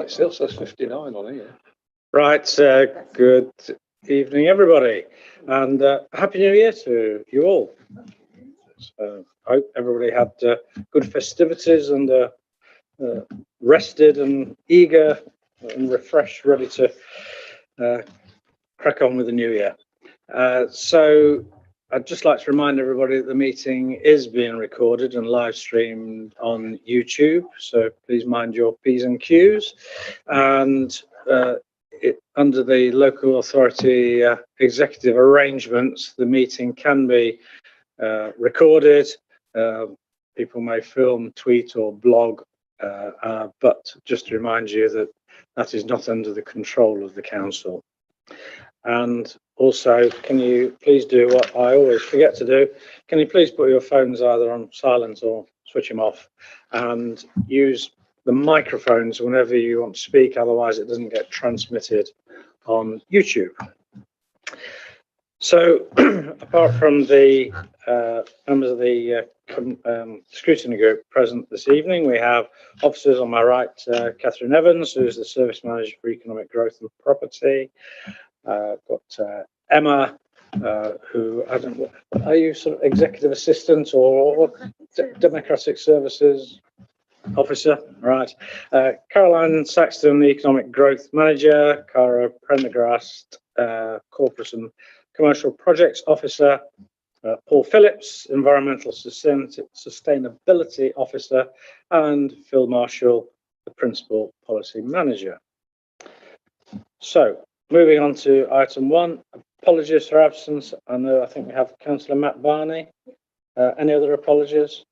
it still says 59 on here. Right, good evening, everybody, and Happy New Year to you all. So I hope everybody had good festivities and rested and eager and refreshed, ready to crack on with the new year. So I'd just like to remind everybody that the meeting is being recorded and live streamed on YouTube. So please mind your P's and Q's. And under the local authority executive arrangements, the meeting can be recorded. People may film, tweet or blog, but just to remind you that that is not under the control of the council. And also, can you please do what I always forget to do? Can you please put your phones either on silent or switch them off, and use the microphones whenever you want to speak, otherwise it doesn't get transmitted on YouTube. So apart from the members of the scrutiny group present this evening, we have officers on my right, Catherine Evans, who's the Service Manager for Economic Growth and Property. Got Emma, who, I don't know, are you sort of executive assistant or democratic services officer? Right. Caroline Saxton, the Economic Growth Manager. Cara Prendergast, Corporate and Commercial Projects Officer. Paul Phillips, Environmental Sustainability Officer. And Phil Marshall, the Principal Policy Manager. So, moving on to item 1, apologies for absence. I think we have Councillor Matt Barney. Any other apologies?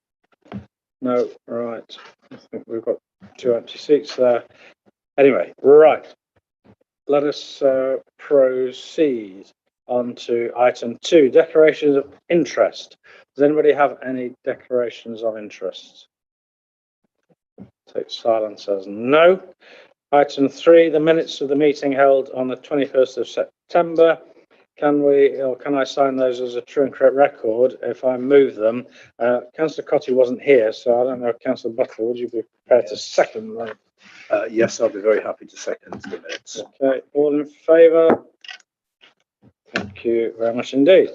No, right. I think we've got 2 empty seats there. Anyway, right. Let us proceed on to item 2, declarations of interest. Does anybody have any declarations of interest? Take silence as no. Item 3, the minutes of the meeting held on the 21st of September. Can I sign those as a true and correct record if I move them? Councillor Cotty wasn't here, so I don't know, Councillor Butler, would you be prepared to second them? Yes, I'll be very happy to second the minutes. Okay, all in favour? Thank you very much indeed.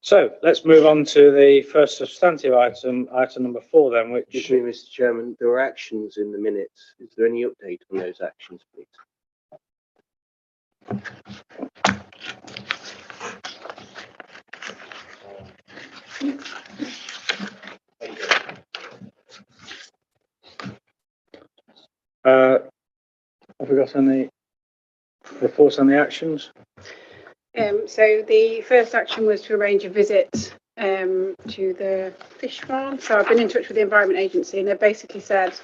So let's move on to the first substantive item, item number 4 then, which... Excuse me, Mr. Chairman, there were actions in the minutes. Is there any update on those actions, please? Have we got any reports on the actions? So the first action was to arrange a visit to the fish farm. So I've been in touch with the Environment Agency, and they basically said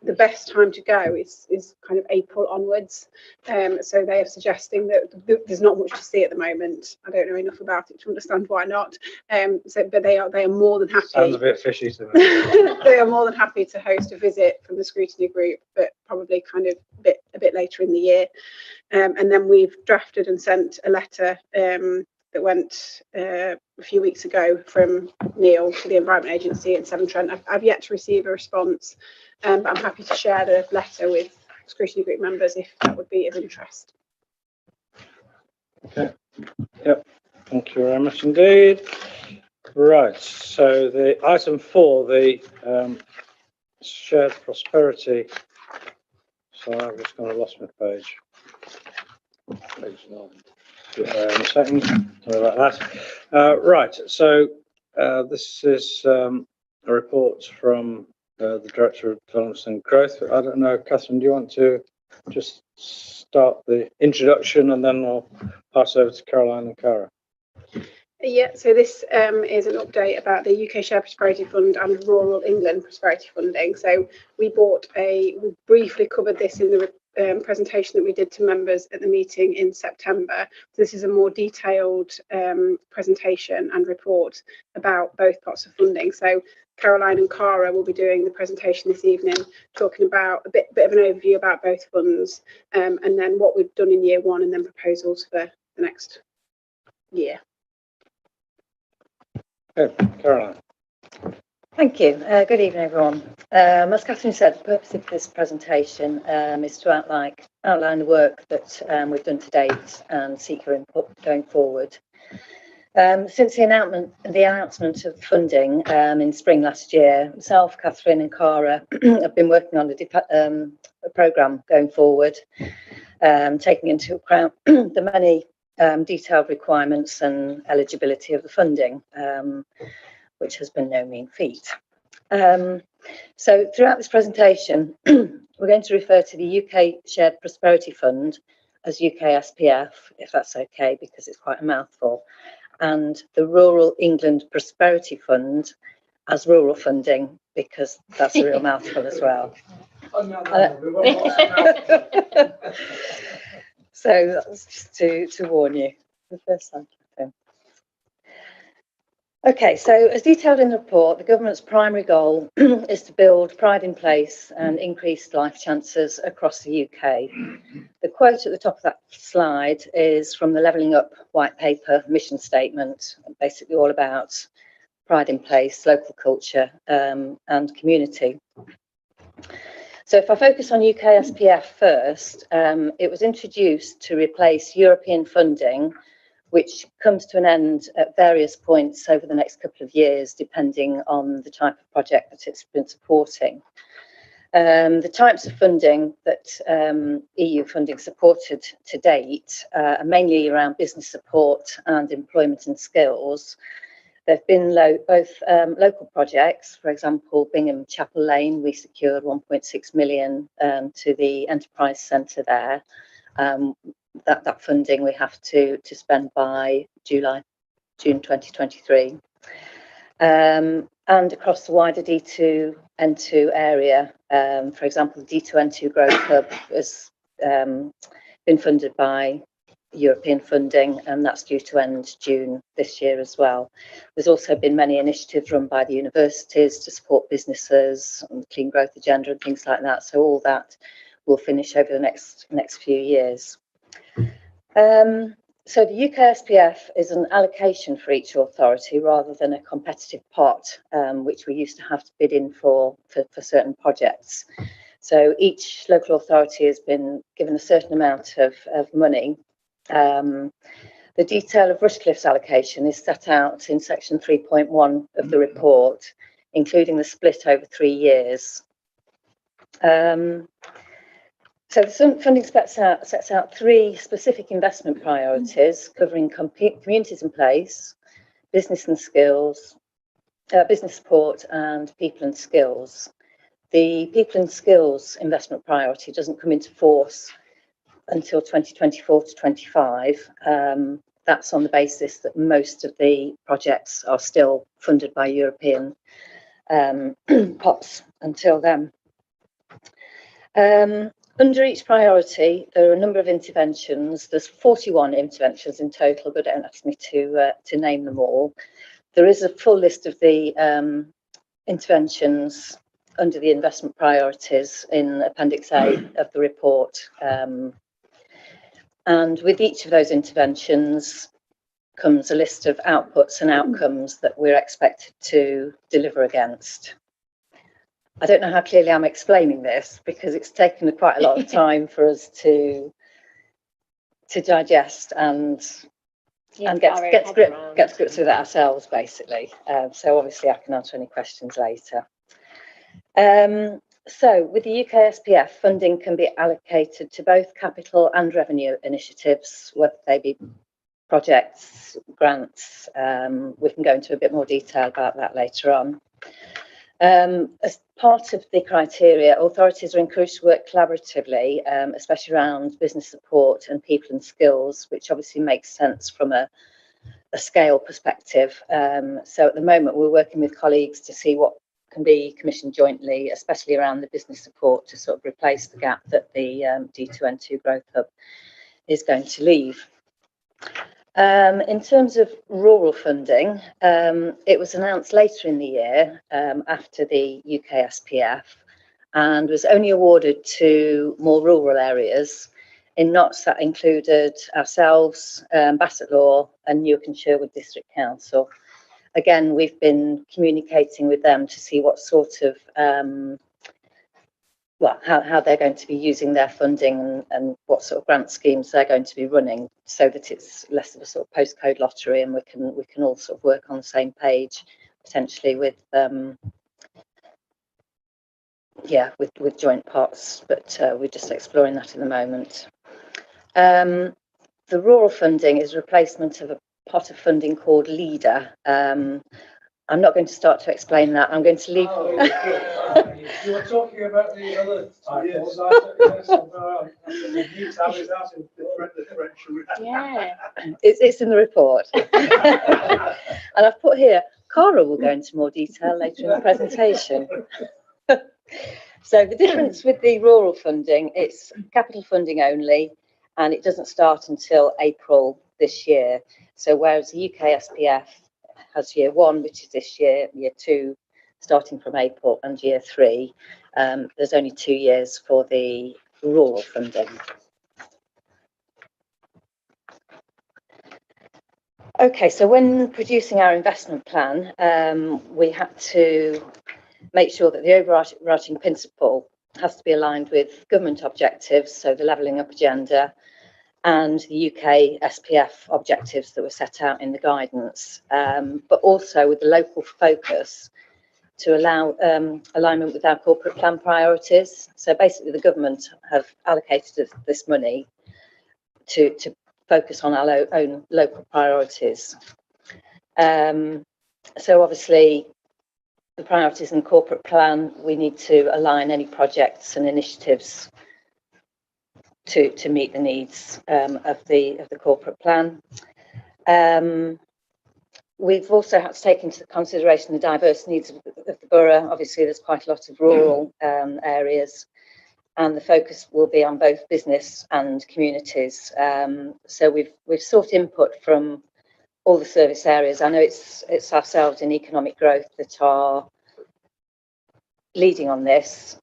the best time to go is kind of April onwards. So they are suggesting that there's not much to see at the moment. I don't know enough about it to understand why not. But they are more than happy. Sounds a bit fishy to me. They are more than happy to host a visit from the scrutiny group, but probably kind of a bit later in the year. And then we've drafted and sent a letter that went a few weeks ago from Neil to the Environment Agency in Severn Trent. I've yet to receive a response, but I'm happy to share the letter with scrutiny group members if that would be of interest. Okay. Yep. Thank you very much indeed. Right. So the item 4, the shared prosperity. So I've just kind of lost my page. Page 9. A second. Sorry about that. Right. So this is a report from the Director of Development and Growth. I don't know, Catherine, do you want to just start the introduction and then we'll pass over to Caroline and Cara? Yeah, so this is an update about the UK Share Prosperity Fund and Rural England Prosperity Funding. So we briefly covered this in the presentation that we did to members at the meeting in September. So this is a more detailed presentation and report about both pots of funding. So Caroline and Cara will be doing the presentation this evening, talking about a bit of an overview about both funds, and then what we've done in year 1 and then proposals for the next year. Okay, Caroline. Thank you. Good evening, everyone. As Catherine said, the purpose of this presentation is to outline the work that we've done to date and seek your input going forward. Since the announcement of funding in spring last year, myself, Catherine and Cara have been working on a programme going forward, taking into account the many detailed requirements and eligibility of the funding, which has been no mean feat. So throughout this presentation, we're going to refer to the UK Shared Prosperity Fund as UK SPF, if that's okay, because it's quite a mouthful, and the Rural England Prosperity Fund as rural funding, because that's a real mouthful as well. So that's just to warn you. The first time. Okay, so as detailed in the report, the government's primary goal is to build pride in place and increase life chances across the UK. The quote at the top of that slide is from the Levelling Up White Paper mission statement, basically all about pride in place, local culture and community. So if I focus on UK SPF first, it was introduced to replace European funding, which comes to an end at various points over the next couple of years, depending on the type of project that it's been supporting. The types of funding that EU funding supported to date are mainly around business support and employment and skills. There have been both local projects, for example, Bingham Chapel Lane, we secured 1.6 million to the Enterprise Centre there. That funding we have to spend by June 2023. And across the wider D2N2 area, for example, the D2N2 Growth Hub has been funded by European funding, and that's due to end June this year as well. There's also been many initiatives run by the universities to support businesses on the clean growth agenda and things like that. So all that will finish over the next few years. So the UK SPF is an allocation for each authority rather than a competitive pot, which we used to have to bid in for certain projects. So each local authority has been given a certain amount of money. The detail of Rushcliffe's allocation is set out in section 3.1 of the report, including the split over 3 years. So the funding sets out 3 specific investment priorities covering communities in place, business and skills, business support and people and skills. The people and skills investment priority doesn't come into force until 2024 to 25. That's on the basis that most of the projects are still funded by European pots until then. Under each priority, there are a number of interventions. There's 41 interventions in total, but don't ask me to name them all. There is a full list of the interventions under the investment priorities in Appendix A of the report. And with each of those interventions comes a list of outputs and outcomes that we're expected to deliver against. I don't know how clearly I'm explaining this because it's taken quite a lot of time for us to digest and get to grips with it ourselves, basically. So obviously I can answer any questions later. So with the UK SPF, funding can be allocated to both capital and revenue initiatives, whether they be projects, grants. We can go into a bit more detail about that later on. As part of the criteria, authorities are encouraged to work collaboratively, especially around business support and people and skills, which obviously makes sense from a scale perspective. So at the moment, we're working with colleagues to see what can be commissioned jointly, especially around the business support to sort of replace the gap that the D2N2 Growth Hub is going to leave. In terms of rural funding, it was announced later in the year after the UK SPF and was only awarded to more rural areas. In knots that included ourselves, Bassett Law and Newark and Sherwood District Council. again, we've been communicating with them to see what sort of how they're going to be using their funding and what sort of grant schemes they're going to be running, so that it's less of a sort of postcode lottery, and we can all sort of work on the same page potentially with with joint pots, but we're just exploring that at the moment. The rural funding is a replacement of a pot of funding called LEADER. I'm not going to start to explain that. I'm going to leave. You were talking about the other titles. Yeah. It's in the report. And I've put here, Cara will go into more detail later in the presentation. So the difference with the rural funding, it's capital funding only, and it doesn't start until April this year. So whereas the UK SPF has year 1, which is this year, year 2 starting from April, and year 3, there's only 2 years for the rural funding. Okay, so when producing our investment plan, we had to make sure that the overarching principle has to be aligned with government objectives, so the levelling up agenda, and the UK SPF objectives that were set out in the guidance, but also with the local focus to allow alignment with our corporate plan priorities. So basically the government have allocated this money to focus on our own local priorities. So obviously the priorities in the corporate plan, we need to align any projects and initiatives to meet the needs of the corporate plan. We've also had to take into consideration the diverse needs of the borough. Obviously, there's quite a lot of rural areas, and the focus will be on both business and communities. So we've sought input from all the service areas. I know it's ourselves in economic growth that are leading on this,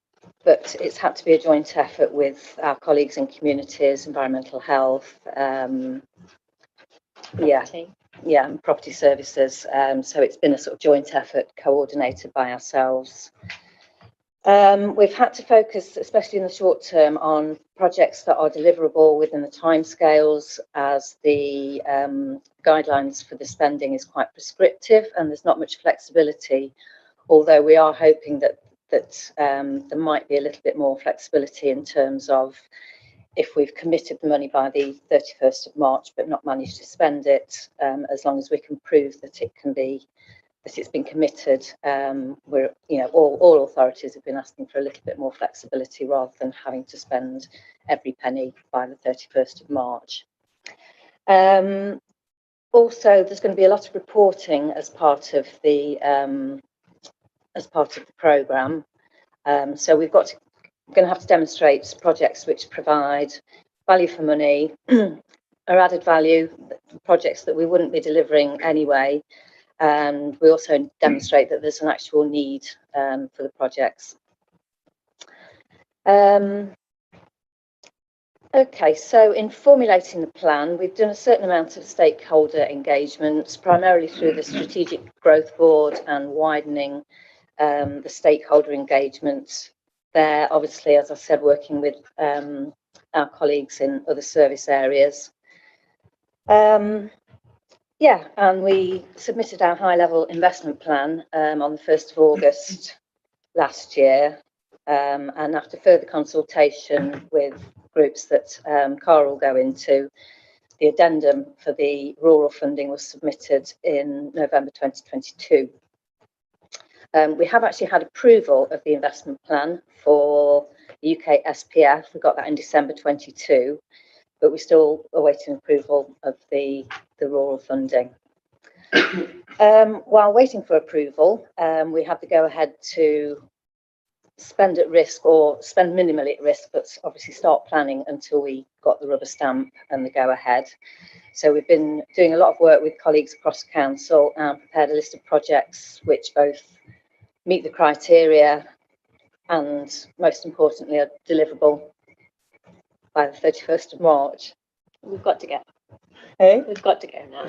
but it's had to be a joint effort with our colleagues in communities, environmental health, and property services. So it's been a sort of joint effort coordinated by ourselves. We've had to focus, especially in the short term, on projects that are deliverable within the timescales, as the guidelines for the spending is quite prescriptive and there's not much flexibility, although we are hoping that there might be a little bit more flexibility in terms of if we've committed the money by the 31st of March but not managed to spend it, as long as we can prove that it's been committed. All authorities have been asking for a little bit more flexibility rather than having to spend every penny by the 31st of March. Also, there's going to be a lot of reporting as part of the programme. So we're going to have to demonstrate projects which provide value for money, or added value, projects that we wouldn't be delivering anyway. And we also demonstrate that there's an actual need for the projects. Okay, so in formulating the plan, we've done a certain amount of stakeholder engagements, primarily through the Strategic Growth Board and widening the stakeholder engagement there. Obviously, as I said, working with our colleagues in other service areas. And we submitted our high-level investment plan on the 1st of August last year. And after further consultation with groups that Cara will go into, the addendum for the rural funding was submitted in November 2022. We have actually had approval of the investment plan for the UK SPF. We got that in December 22, but we're still awaiting approval of the rural funding. While waiting for approval, we had to go ahead to spend at risk or spend minimally at risk, but obviously start planning until we got the rubber stamp and the go ahead. So we've been doing a lot of work with colleagues across the council and prepared a list of projects which both meet the criteria and, most importantly, are deliverable by the 31st of March. We've got to go. Hey? We've got to go now.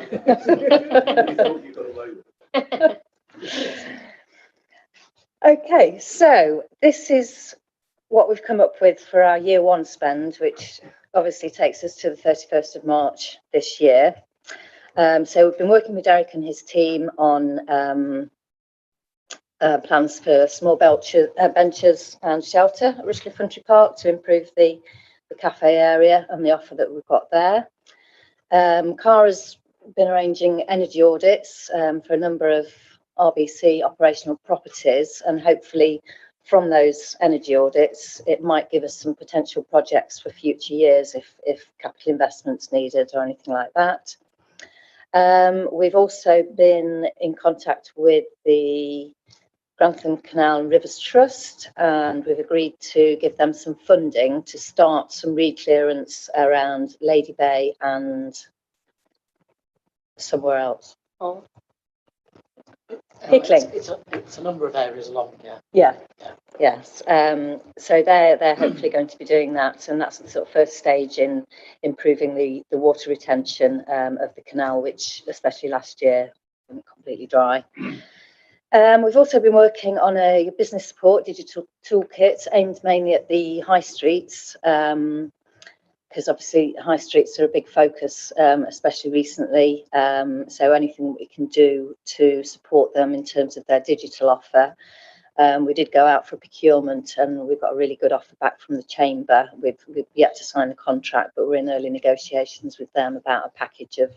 Okay, so this is what we've come up with for our year one spend, which obviously takes us to the 31st of March this year. So we've been working with Derek and his team on plans for small benches and shelter at Rushcliffe Country Park to improve the cafe area and the offer that we've got there. Cara's been arranging energy audits for a number of RBC operational properties, and hopefully from those energy audits it might give us some potential projects for future years if capital investments needed or anything like that. We've also been in contact with the Grantham Canal and Rivers Trust, and we've agreed to give them some funding to start some re-clearance around Lady Bay and somewhere else. Oh. Hickling. It's a number of areas along, yeah. Yeah. Yeah. Yes. So they're hopefully going to be doing that, and that's the sort of first stage in improving the water retention of the canal, which especially last year went completely dry. We've also been working on a business support digital toolkit aimed mainly at the high streets, because obviously high streets are a big focus, especially recently. So anything that we can do to support them in terms of their digital offer. We did go out for procurement, and we've got a really good offer back from the chamber. We've yet to sign the contract, but we're in early negotiations with them about a package of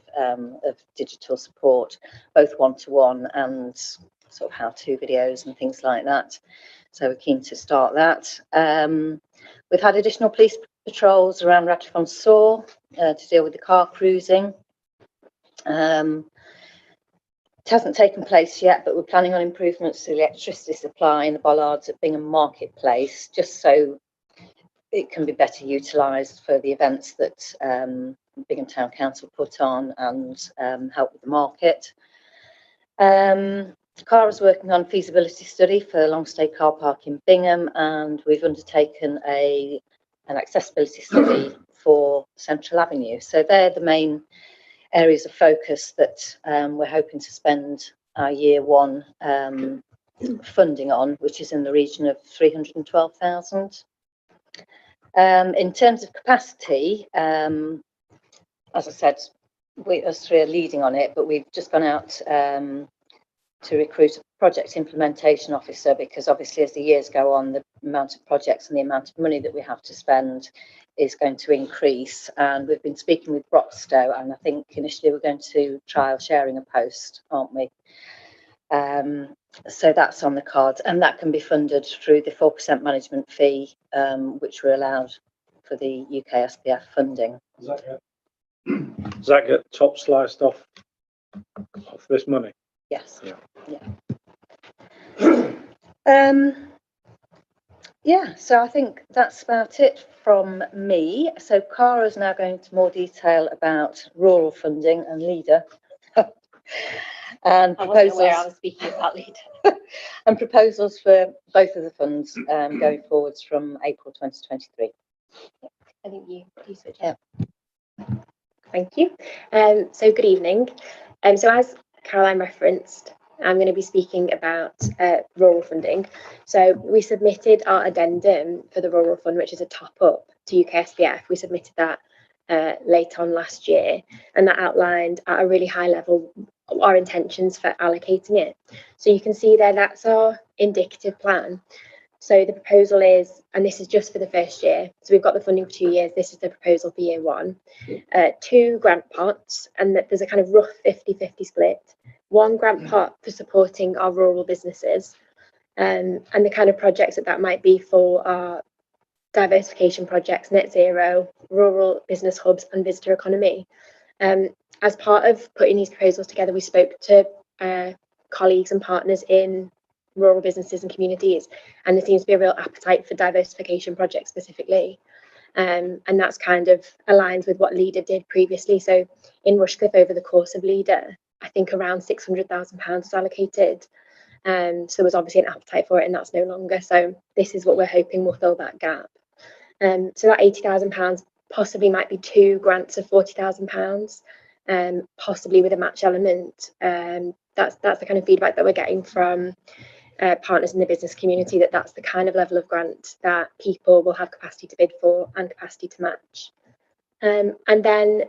digital support, both one-to-one and sort of how-to videos and things like that. So we're keen to start that. We've had additional police patrols around Radcliffe-on-Soar to deal with the car cruising. It hasn't taken place yet, but we're planning on improvements to the electricity supply in the bollards at Bingham Marketplace, just so it can be better utilised for the events that Bingham Town Council put on and help with the market. Cara's working on a feasibility study for a long-stay car park in Bingham, and we've undertaken an accessibility study for Central Avenue. So they're the main areas of focus that we're hoping to spend our year one funding on, which is in the region of 312,000. In terms of capacity, as I said, us three are leading on it, but we've just gone out to recruit a project implementation officer, because obviously as the years go on, the amount of projects and the amount of money that we have to spend is going to increase. And we've been speaking with Broxtowe, and I think initially we're going to trial sharing a post, aren't we? So that's on the cards, and that can be funded through the 4% management fee, which we're allowed for the UK SPF funding. Does that get top sliced off this money? Yes. Yeah. Yeah, so I think that's about it from me. So Cara's now going into more detail about rural funding and LEADER. And I wasn't aware I proposals was speaking about leader. and proposals for both of the funds going forwards from April 2023. I think you switch. Yeah. Thank you. So good evening. So as Caroline referenced, I'm going to be speaking about rural funding. So we submitted our addendum for the rural fund, which is a top up to UK SPF. We submitted that late on last year, and that outlined at a really high level our intentions for allocating it. So you can see there, that's our indicative plan. So the proposal is, and this is just for the first year, so we've got the funding for 2 years, this is the proposal for year one, 2 grant pots, and that there's a kind of rough 50-50 split, 1 grant pot for supporting our rural businesses, and the kind of projects that might be for our diversification projects, net zero, rural business hubs and visitor economy. As part of putting these proposals together, we spoke to colleagues and partners in rural businesses and communities, and there seems to be a real appetite for diversification projects specifically, and that's kind of aligns with what LEADER did previously. So in Rushcliffe, over the course of LEADER, I think around £600,000 was allocated, so there was obviously an appetite for it, and that's no longer. So this is what we're hoping will fill that gap. So that £80,000 possibly might be 2 grants of £40,000. possibly with a match element. That's the kind of feedback that we're getting from partners in the business community, that's the kind of level of grant that people will have capacity to bid for and capacity to match. And then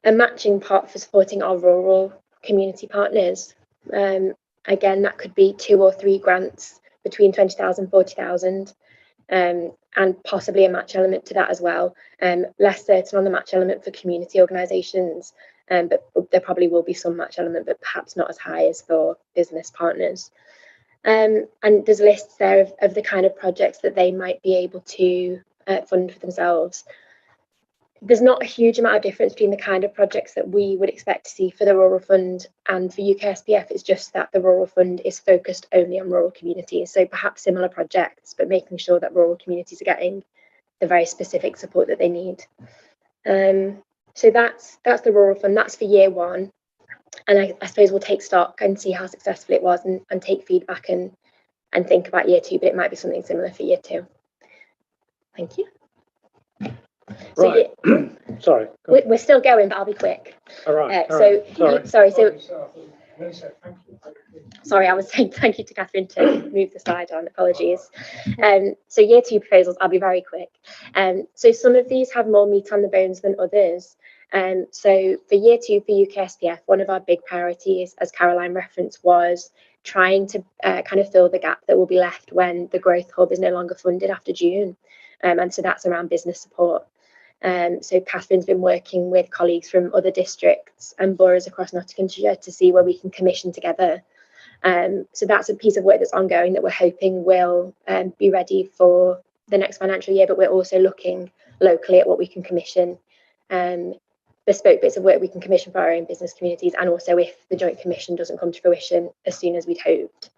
a matching part for supporting our rural community partners. Again, that could be 2 or 3 grants between 20,000, 40,000, and possibly a match element to that as well. Less certain on the match element for community organisations, but there probably will be some match element, but perhaps not as high as for business partners. And there's lists there of the kind of projects that they might be able to fund for themselves. There's not a huge amount of difference between the kind of projects that we would expect to see for the Rural Fund and for UKSPF. It's just that the Rural Fund is focused only on rural communities. So perhaps similar projects, but making sure that rural communities are getting the very specific support that they need. So that's the Rural Fund. That's for year 1. And I suppose we'll take stock and see how successful it was and take feedback and think about year 2, but it might be something similar for year 2. Thank you. So Right. Sorry. we're still going, but I'll be quick. All right. Sorry, I was saying thank you to Catherine to move the slide on. Apologies. So year 2 proposals, I'll be very quick. So some of these have more meat on the bones than others. So for year 2 for UKSPF, one of our big priorities, as Caroline referenced, was trying to kind of fill the gap that will be left when the Growth Hub is no longer funded after June. And so that's around business support. So Catherine's been working with colleagues from other districts and boroughs across Nottinghamshire to see where we can commission together. So that's a piece of work that's ongoing that we're hoping will be ready for the next financial year, but we're also looking locally at what we can commission, bespoke bits of work we can commission for our own business communities, and also if the Joint Commission doesn't come to fruition as soon as we'd hoped.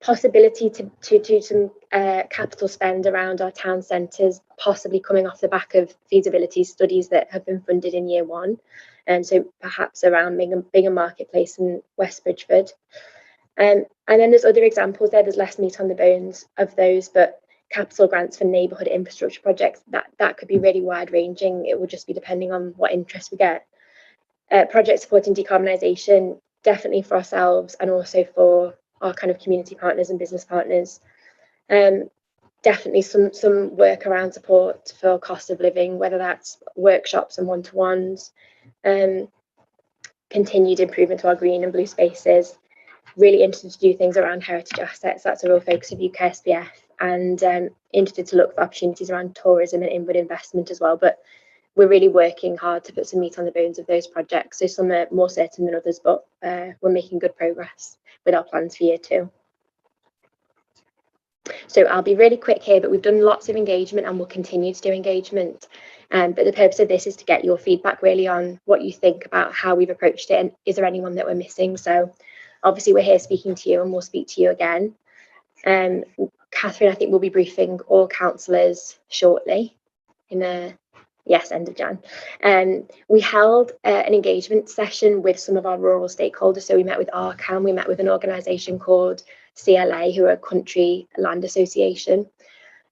Possibility to do some capital spend around our town centres, possibly coming off the back of feasibility studies that have been funded in year 1, and so perhaps around Bingham Marketplace and West Bridgeford. And then there's other examples there. There's less meat on the bones of those, but capital grants for neighbourhood infrastructure projects, that could be really wide ranging. It will just be depending on what interest we get. Projects supporting decarbonisation, definitely for ourselves and also for our kind of community partners and business partners. Definitely some work around support for cost of living, whether that's workshops and one-to-ones, continued improvement to our green and blue spaces. Really interested to do things around heritage assets. That's a real focus of UKSPF, and interested to look for opportunities around tourism and inward investment as well. But we're really working hard to put some meat on the bones of those projects. So some are more certain than others, but we're making good progress with our plans for year 2. So I'll be really quick here, but we've done lots of engagement and we'll continue to do engagement. But the purpose of this is to get your feedback really on what you think about how we've approached it, and is there anyone that we're missing. So obviously we're here speaking to you and we'll speak to you again. Catherine, I think, will be briefing all councillors shortly in end of Jan. We held an engagement session with some of our rural stakeholders. So we met with ARCAM, we met with an organisation called CLA, who are a country land association.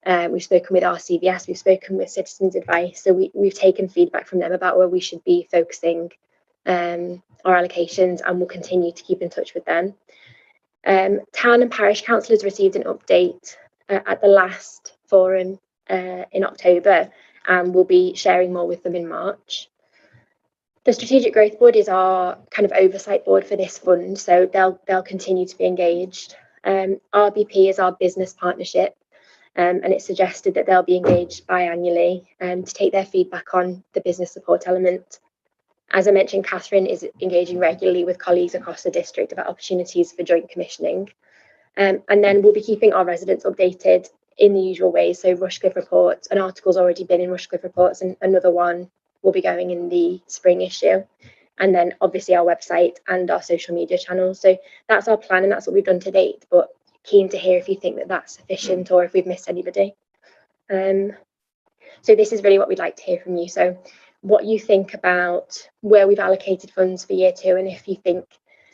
We've spoken with RCVS, we've spoken with Citizens Advice. So we've taken feedback from them about where we should be focusing our allocations, and we'll continue to keep in touch with them. Town and parish councillors received an update at the last forum in October, and we'll be sharing more with them in March. The Strategic Growth Board is our kind of oversight board for this fund, so they'll continue to be engaged. RBP is our business partnership, and it's suggested that they'll be engaged biannually to take their feedback on the business support element. As I mentioned, Catherine is engaging regularly with colleagues across the district about opportunities for joint commissioning. And then we'll be keeping our residents updated in the usual ways. So Rushcliffe reports, an article's already been in Rushcliffe reports, and another one will be going in the spring issue. And then obviously our website and our social media channels. So that's our plan and that's what we've done to date, but keen to hear if you think that that's sufficient or if we've missed anybody. So this is really what we'd like to hear from you. So what you think about where we've allocated funds for year 2, and if you think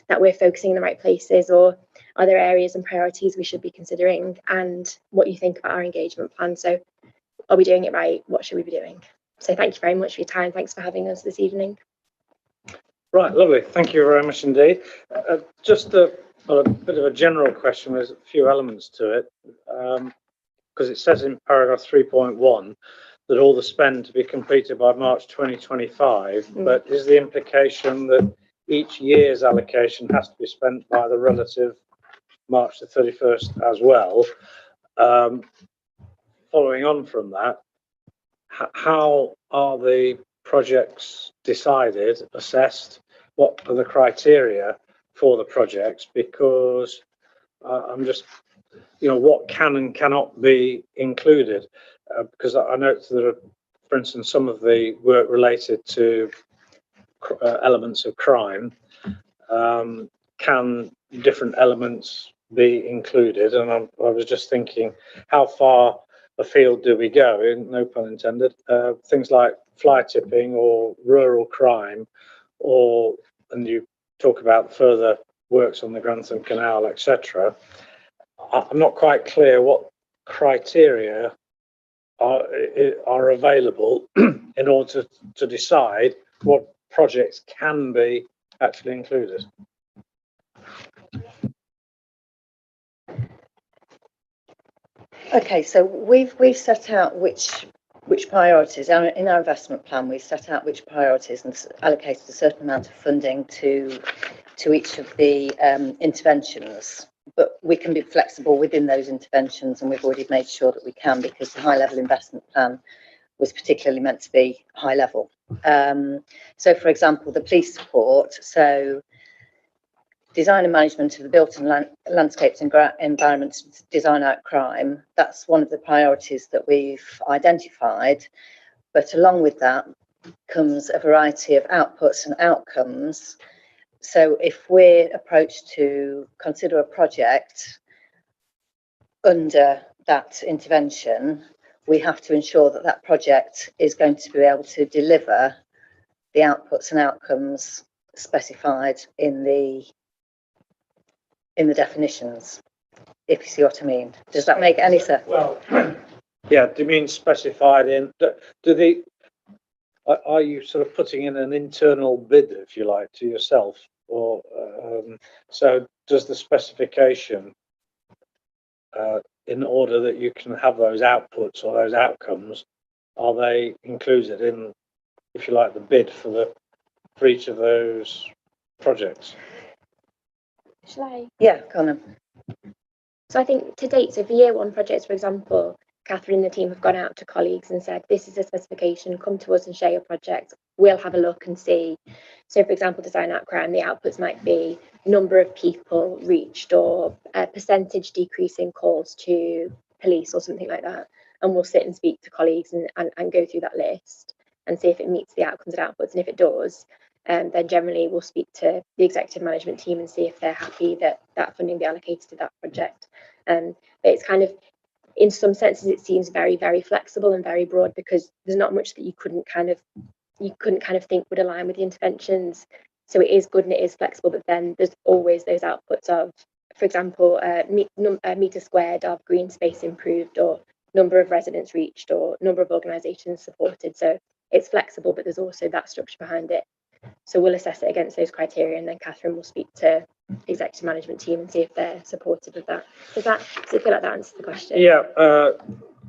that we're focusing in the right places, or are there areas and priorities we should be considering, and what you think about our engagement plan. So are we doing it right? What should we be doing? So thank you very much for your time. Thanks for having us this evening. Right, lovely. Thank you very much indeed. Just a bit of a general question. There's a few elements to it, because it says in paragraph 3.1 that all the spend to be completed by March 2025, but is the implication that each year's allocation has to be spent by the relative March the 31st as well? Following on from that, how are the projects decided, assessed? What are the criteria for the projects? Because I'm just, what can and cannot be included? Because I note that, for instance, some of the work related to elements of crime, can different elements be included? And I was just thinking, how far afield do we go? No pun intended. Things like fly tipping or rural crime, and you talk about further works on the Grantham Canal, etc. I'm not quite clear what criteria are available in order to decide what projects can be actually included. Okay, so we've set out which priorities in our investment plan. We've set out which priorities and allocated a certain amount of funding to each of the interventions. But we can be flexible within those interventions, and we've already made sure that we can, because the high-level investment plan was particularly meant to be high level. So, for example, the police support. So, design and management of the built and landscapes and environments to design out crime. That's one of the priorities that we've identified. But along with that comes a variety of outputs and outcomes. So if we're approached to consider a project under that intervention, we have to ensure that that project is going to be able to deliver the outputs and outcomes specified in the definitions, if you see what I mean. Does that make any sense? Well, yeah, do you mean specified in, are you sort of putting in an internal bid, if you like, to yourself? Or so does the specification, in order that you can have those outputs or those outcomes, are they included in, if you like, the bid for each of those projects? Shall I? Yeah, Connor. So I think to date, so for year one projects, for example, Catherine and the team have gone out to colleagues and said, this is a specification, come to us and share your project. We'll have a look and see. So for example, design out crime, the outputs might be number of people reached or a percentage decrease in calls to police or something like that. And we'll sit and speak to colleagues and go through that list and see if it meets the outcomes and outputs. And if it does, then generally we'll speak to the executive management team and see if they're happy that that funding be allocated to that project. But it's kind of, in some senses, it seems very, very flexible and very broad, because there's not much that you couldn't kind of think would align with the interventions. So it is good and it is flexible, but then there's always those outputs of, for example, metre squared of green space improved, or number of residents reached, or number of organisations supported. So it's flexible, but there's also that structure behind it. So we'll assess it against those criteria, and then Catherine will speak to the executive management team and see if they're supportive of that. Does it feel like that answers the question? Yeah, I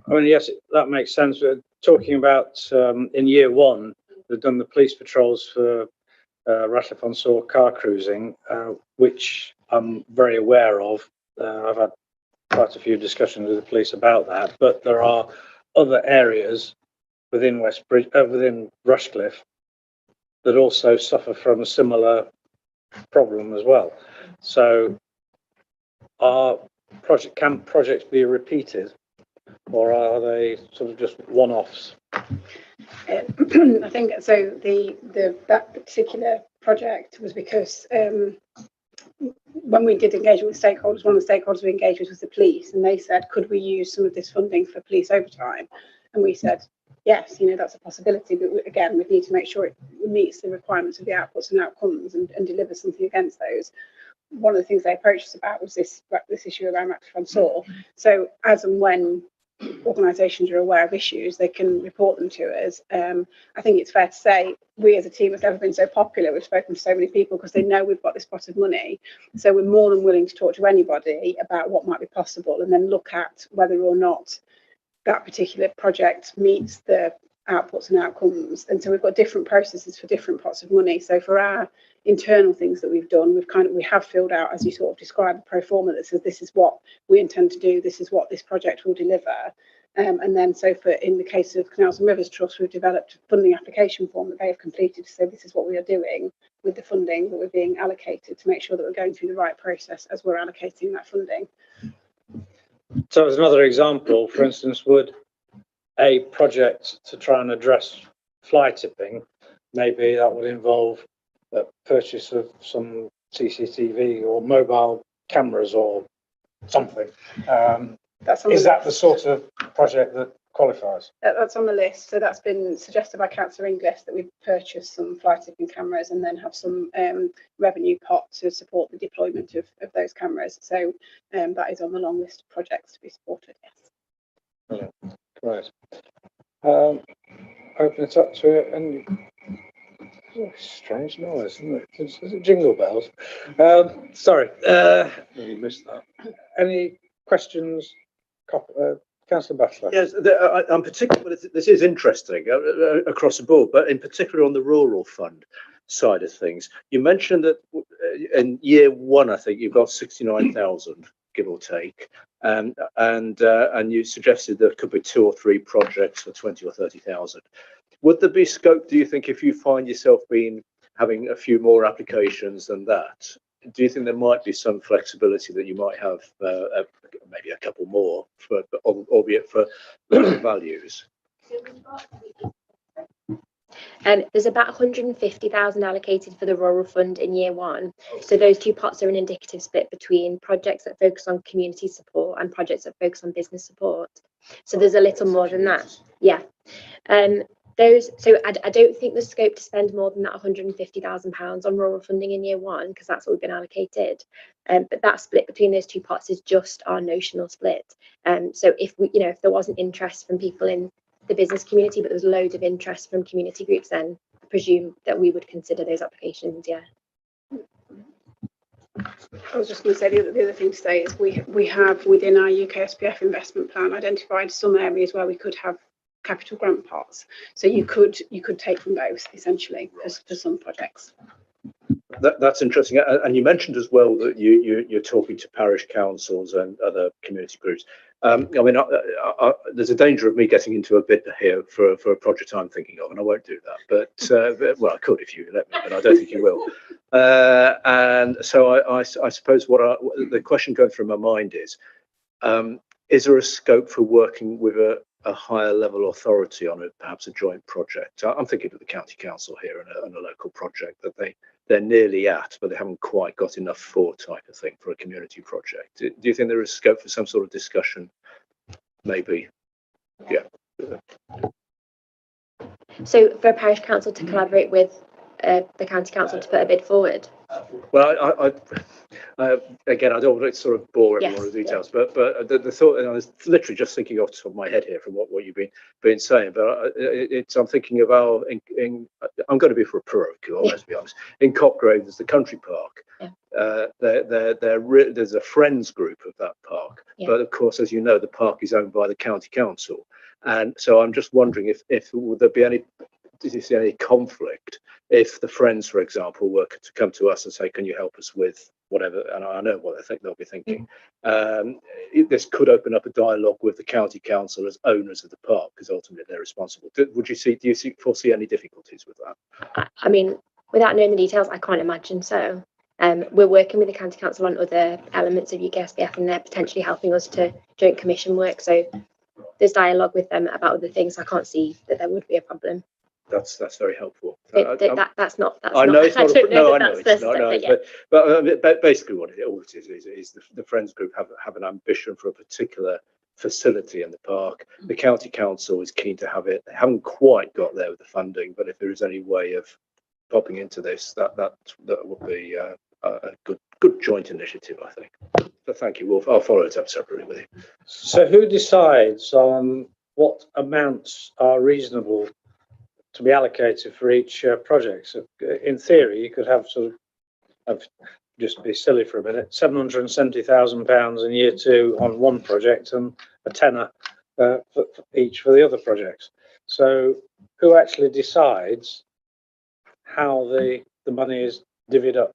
mean, yes, that makes sense. We're talking about in year one, we've done the police patrols for Ratcliffe-on-Soar car cruising, which I'm very aware of. I've had quite a few discussions with the police about that, but there are other areas within within Rushcliffe that also suffer from a similar problem as well. So can projects be repeated, or are they sort of just one-offs? I think so. That particular project was because when we did engagement with stakeholders, one of the stakeholders we engaged with was the police, and they said, could we use some of this funding for police overtime? And we said, yes, that's a possibility, but again, we need to make sure it meets the requirements of the outputs and outcomes and deliver something against those. One of the things they approached us about was this issue around Ratcliffe-on-Soar. So as and when organisations are aware of issues, they can report them to us. I think it's fair to say we as a team have never been so popular. We've spoken to so many people because they know we've got this pot of money. So we're more than willing to talk to anybody about what might be possible and then look at whether or not that particular project meets the outputs and outcomes. And so we've got different processes for different pots of money. So for our internal things that we've done, we have filled out, as you sort of described, the pro forma that says this is what we intend to do, this is what this project will deliver. And then so for in the case of Canals and Rivers Trust, we've developed a funding application form that they have completed to say this is what we are doing with the funding that we're being allocated, to make sure that we're going through the right process as we're allocating that funding. So as another example, for instance, would a project to try and address fly tipping, maybe that would involve the purchase of some CCTV or mobile cameras or something. Is that the sort of project that qualifies? That's on the list. So that's been suggested by Councillor Inglis, that we purchase some fly tipping cameras and then have some revenue pot to support the deployment of those cameras. So that is on the long list of projects to be supported, yes. Yeah, right. Open it up to it, and strange noise, isn't it? Is it jingle bells? Sorry, You missed that. any questions? Councillor Batchelor. Yes, I'm particularly. This is interesting across the board, but in particular on the rural fund side of things. You mentioned that in year one, I think you've got 69,000, give or take, and you suggested there could be 2 or 3 projects for 20 or 30,000. Would there be scope, do you think, if you find yourself having a few more applications than that? Do you think there might be some flexibility that you might have maybe a couple more, albeit for values? There's about 150,000 allocated for the rural fund in year one. So those two pots are an indicative split between projects that focus on community support and projects that focus on business support. So there's a little more than that. Yeah. So I don't think there's scope to spend more than that £150,000 on rural funding in year one, because that's what we've been allocated. But that split between those two pots is just our notional split. So if there wasn't interest from people in the business community, but there's loads of interest from community groups, then I presume that we would consider those applications. Yeah. I was just going to say the other thing to say is we have within our UK SPF investment plan identified some areas where we could have capital grant pots, so you could take from those essentially for some projects. That's interesting, and you mentioned as well that you're talking to parish councils and other community groups. I mean, there's a danger of me getting into a bit here for a project I'm thinking of, and I won't do that. But well, I could if you let me, but I don't think you will. And so I suppose the question going through my mind is there a scope for working with a higher level authority on perhaps a joint project? I'm thinking of the county council here and a local project that they're nearly at, but they haven't quite got enough for, type of thing, for a community project. Do you think there is scope for some sort of discussion? Maybe. Yeah. So for a parish council to collaborate with the county council to put a bid forward? Well, again, I don't want to sort of bore everyone with details, but the thought, and I was literally just thinking off the top of my head here from what you've been saying, but I'm thinking of I'm going to be for a parochial, let's be honest. In Copgrave, there's the country park. Yeah. There's a friends group of that park, but of course, as you know, the park is owned by the county council, and so I'm just wondering if would there be any. Did you see any conflict if the Friends, for example, were to come to us and say, can you help us with whatever? And I know what they'll be thinking. This could open up a dialogue with the county council as owners of the park, because ultimately they're responsible. Do you foresee any difficulties with that? I mean, without knowing the details, I can't imagine so. We're working with the county council on other elements of UKSBF, and they're potentially helping us to joint commission work. So there's dialogue with them about other things. I can't see that there would be a problem. That's very helpful. That's not. I know it's not. No, I know it's not. No, but basically, what it is the Friends group have an ambition for a particular facility in the park. The county council is keen to have it. They haven't quite got there with the funding, but if there is any way of popping into this, that would be a good joint initiative, I think. But thank you. I'll follow it up separately with you. So who decides on what amounts are reasonable to be allocated for each project? So in theory, you could have just be silly for a minute, £770,000 in year 2 on one project and a tenner for each for the other projects. So who actually decides how the money is divvied up?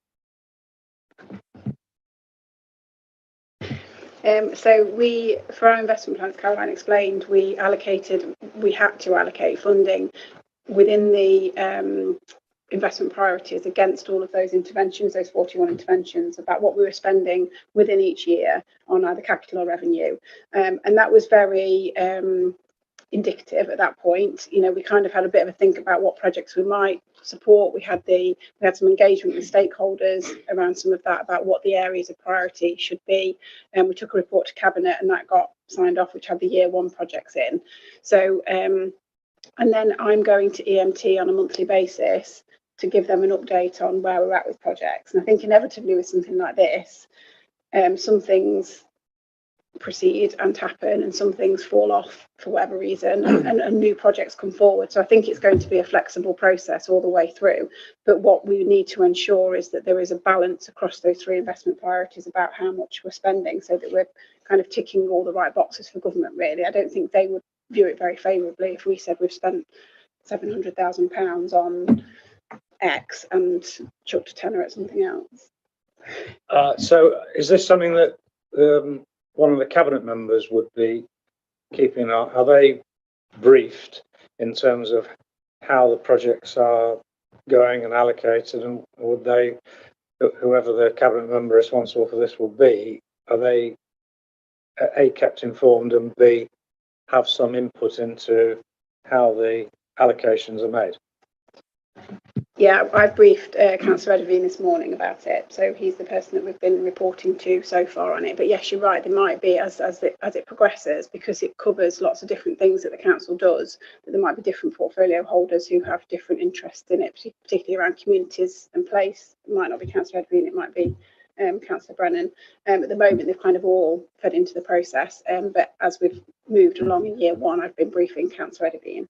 So we, for our investment plans, Caroline explained, we had to allocate funding within the investment priorities against all of those interventions, those 41 interventions, about what we were spending within each year on either capital or revenue. And that was very indicative at that point. You know, we kind of had a bit of a think about what projects we might support. We had some engagement with stakeholders around some of that, about what the areas of priority should be. And we took a report to Cabinet and that got signed off, which had the year 1 projects in. So and then I'm going to EMT on a monthly basis to give them an update on where we're at with projects. And I think inevitably with something like this, some things proceed and happen and some things fall off for whatever reason, and new projects come forward. So I think it's going to be a flexible process all the way through. But what we need to ensure is that there is a balance across those 3 investment priorities about how much we're spending, so that we're kind of ticking all the right boxes for government, really. I don't think they would view it very favourably if we said we've spent £700,000 on X and chucked a tenner at something else. So is this something that one of the Cabinet members would be keeping? Are they briefed in terms of how the projects are going and allocated, and would they, whoever the Cabinet member responsible for this will be, are they A, kept informed, and B, have some input into how the allocations are made? Yeah, I briefed Councillor Edavine this morning about it, so he's the person that we've been reporting to so far on it. But yes, you're right, there might be, as it progresses, because it covers lots of different things that the council does, that there might be different portfolio holders who have different interests in it, particularly around communities and place. It might not be Councillor Edavine, it might be Councillor Brennan. At the moment, they've kind of all fed into the process, but as we've moved along in year 1, I've been briefing Councillor Edavine.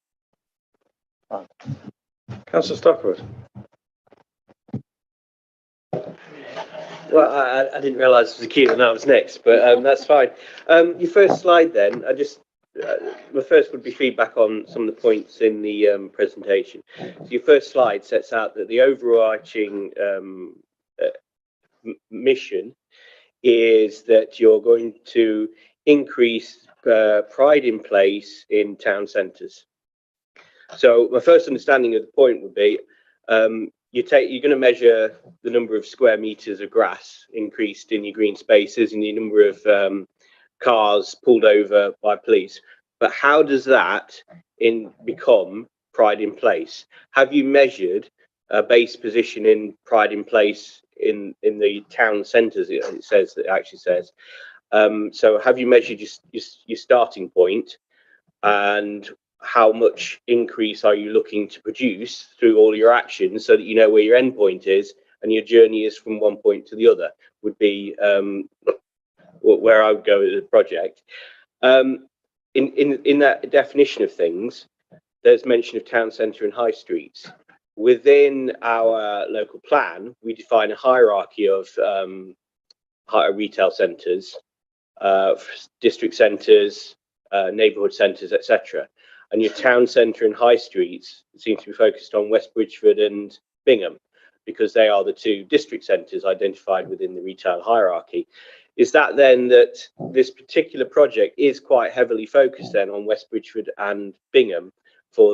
Councillor Stockwood. Well, I didn't realise it was a queue and I was next, but that's fine. Your first slide then, my first would be feedback on some of the points in the presentation. So your first slide sets out that the overarching mission is that you're going to increase pride in place in town centres. So my first understanding of the point would be you're going to measure the number of square metres of grass increased in your green spaces and the number of cars pulled over by police. But how does that become pride in place? Have you measured a base position in pride in place in the town centres? It actually says. So have you measured your starting point, and how much increase are you looking to produce through all your actions, so that you know where your end point is and your journey is from one point to the other? Would be where I would go with the project. In that definition of things, there's mention of town centre and high streets. Within our local plan, we define a hierarchy of retail centres, district centres, neighbourhood centres, etc. And your town centre and high streets seem to be focused on West Bridgford and Bingham, because they are the 2 district centres identified within the retail hierarchy. Is that then that this particular project is quite heavily focused then on West Bridgford and Bingham for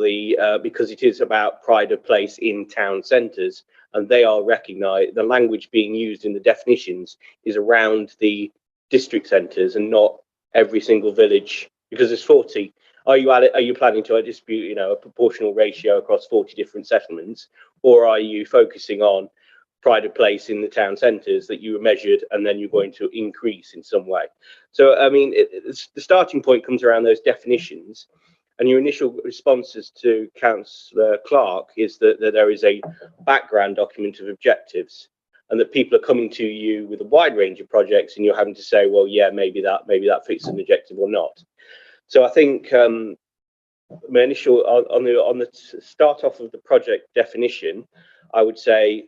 because it is about pride of place in town centres, and they are recognised, the language being used in the definitions is around the district centres and not every single village, because there's 40. Are you planning to distribute, a proportional ratio across 40 different settlements, or are you focusing on pride of place in the town centres that you were measured and then you're going to increase in some way? So, I mean, the starting point comes around those definitions, and your initial responses to Councillor Clark is that there is a background document of objectives. and that people are coming to you with a wide range of projects, and you're having to say, well, yeah, maybe that fits an objective or not. So I think my initial on the start off of the project definition, I would say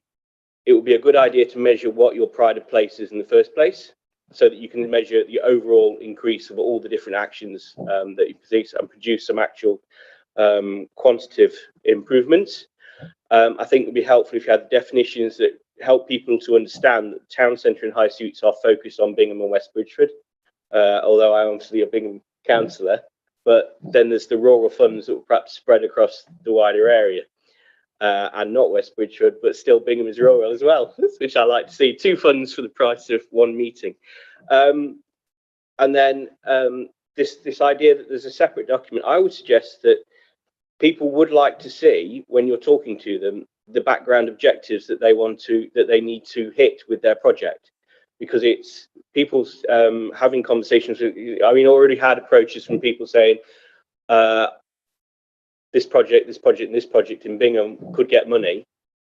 it would be a good idea to measure what your pride of place is in the first place, so that you can measure the overall increase of all the different actions that you produce and produce some actual quantitative improvements. I think it would be helpful if you had definitions that help people to understand that the town centre and high streets are focused on Bingham and West Bridgford, although I'm obviously a Bingham councillor, but then there's the rural funds that will perhaps spread across the wider area. And not West Bridgford, but still Bingham is rural as well, which I like to see. 2 funds for the price of 1 meeting. And then this idea that there's a separate document, I would suggest that people would like to see, when you're talking to them, the background objectives that they need to hit with their project, because it's people's having conversations with, I mean, already had approaches from people saying, this project, and this project in Bingham could get money.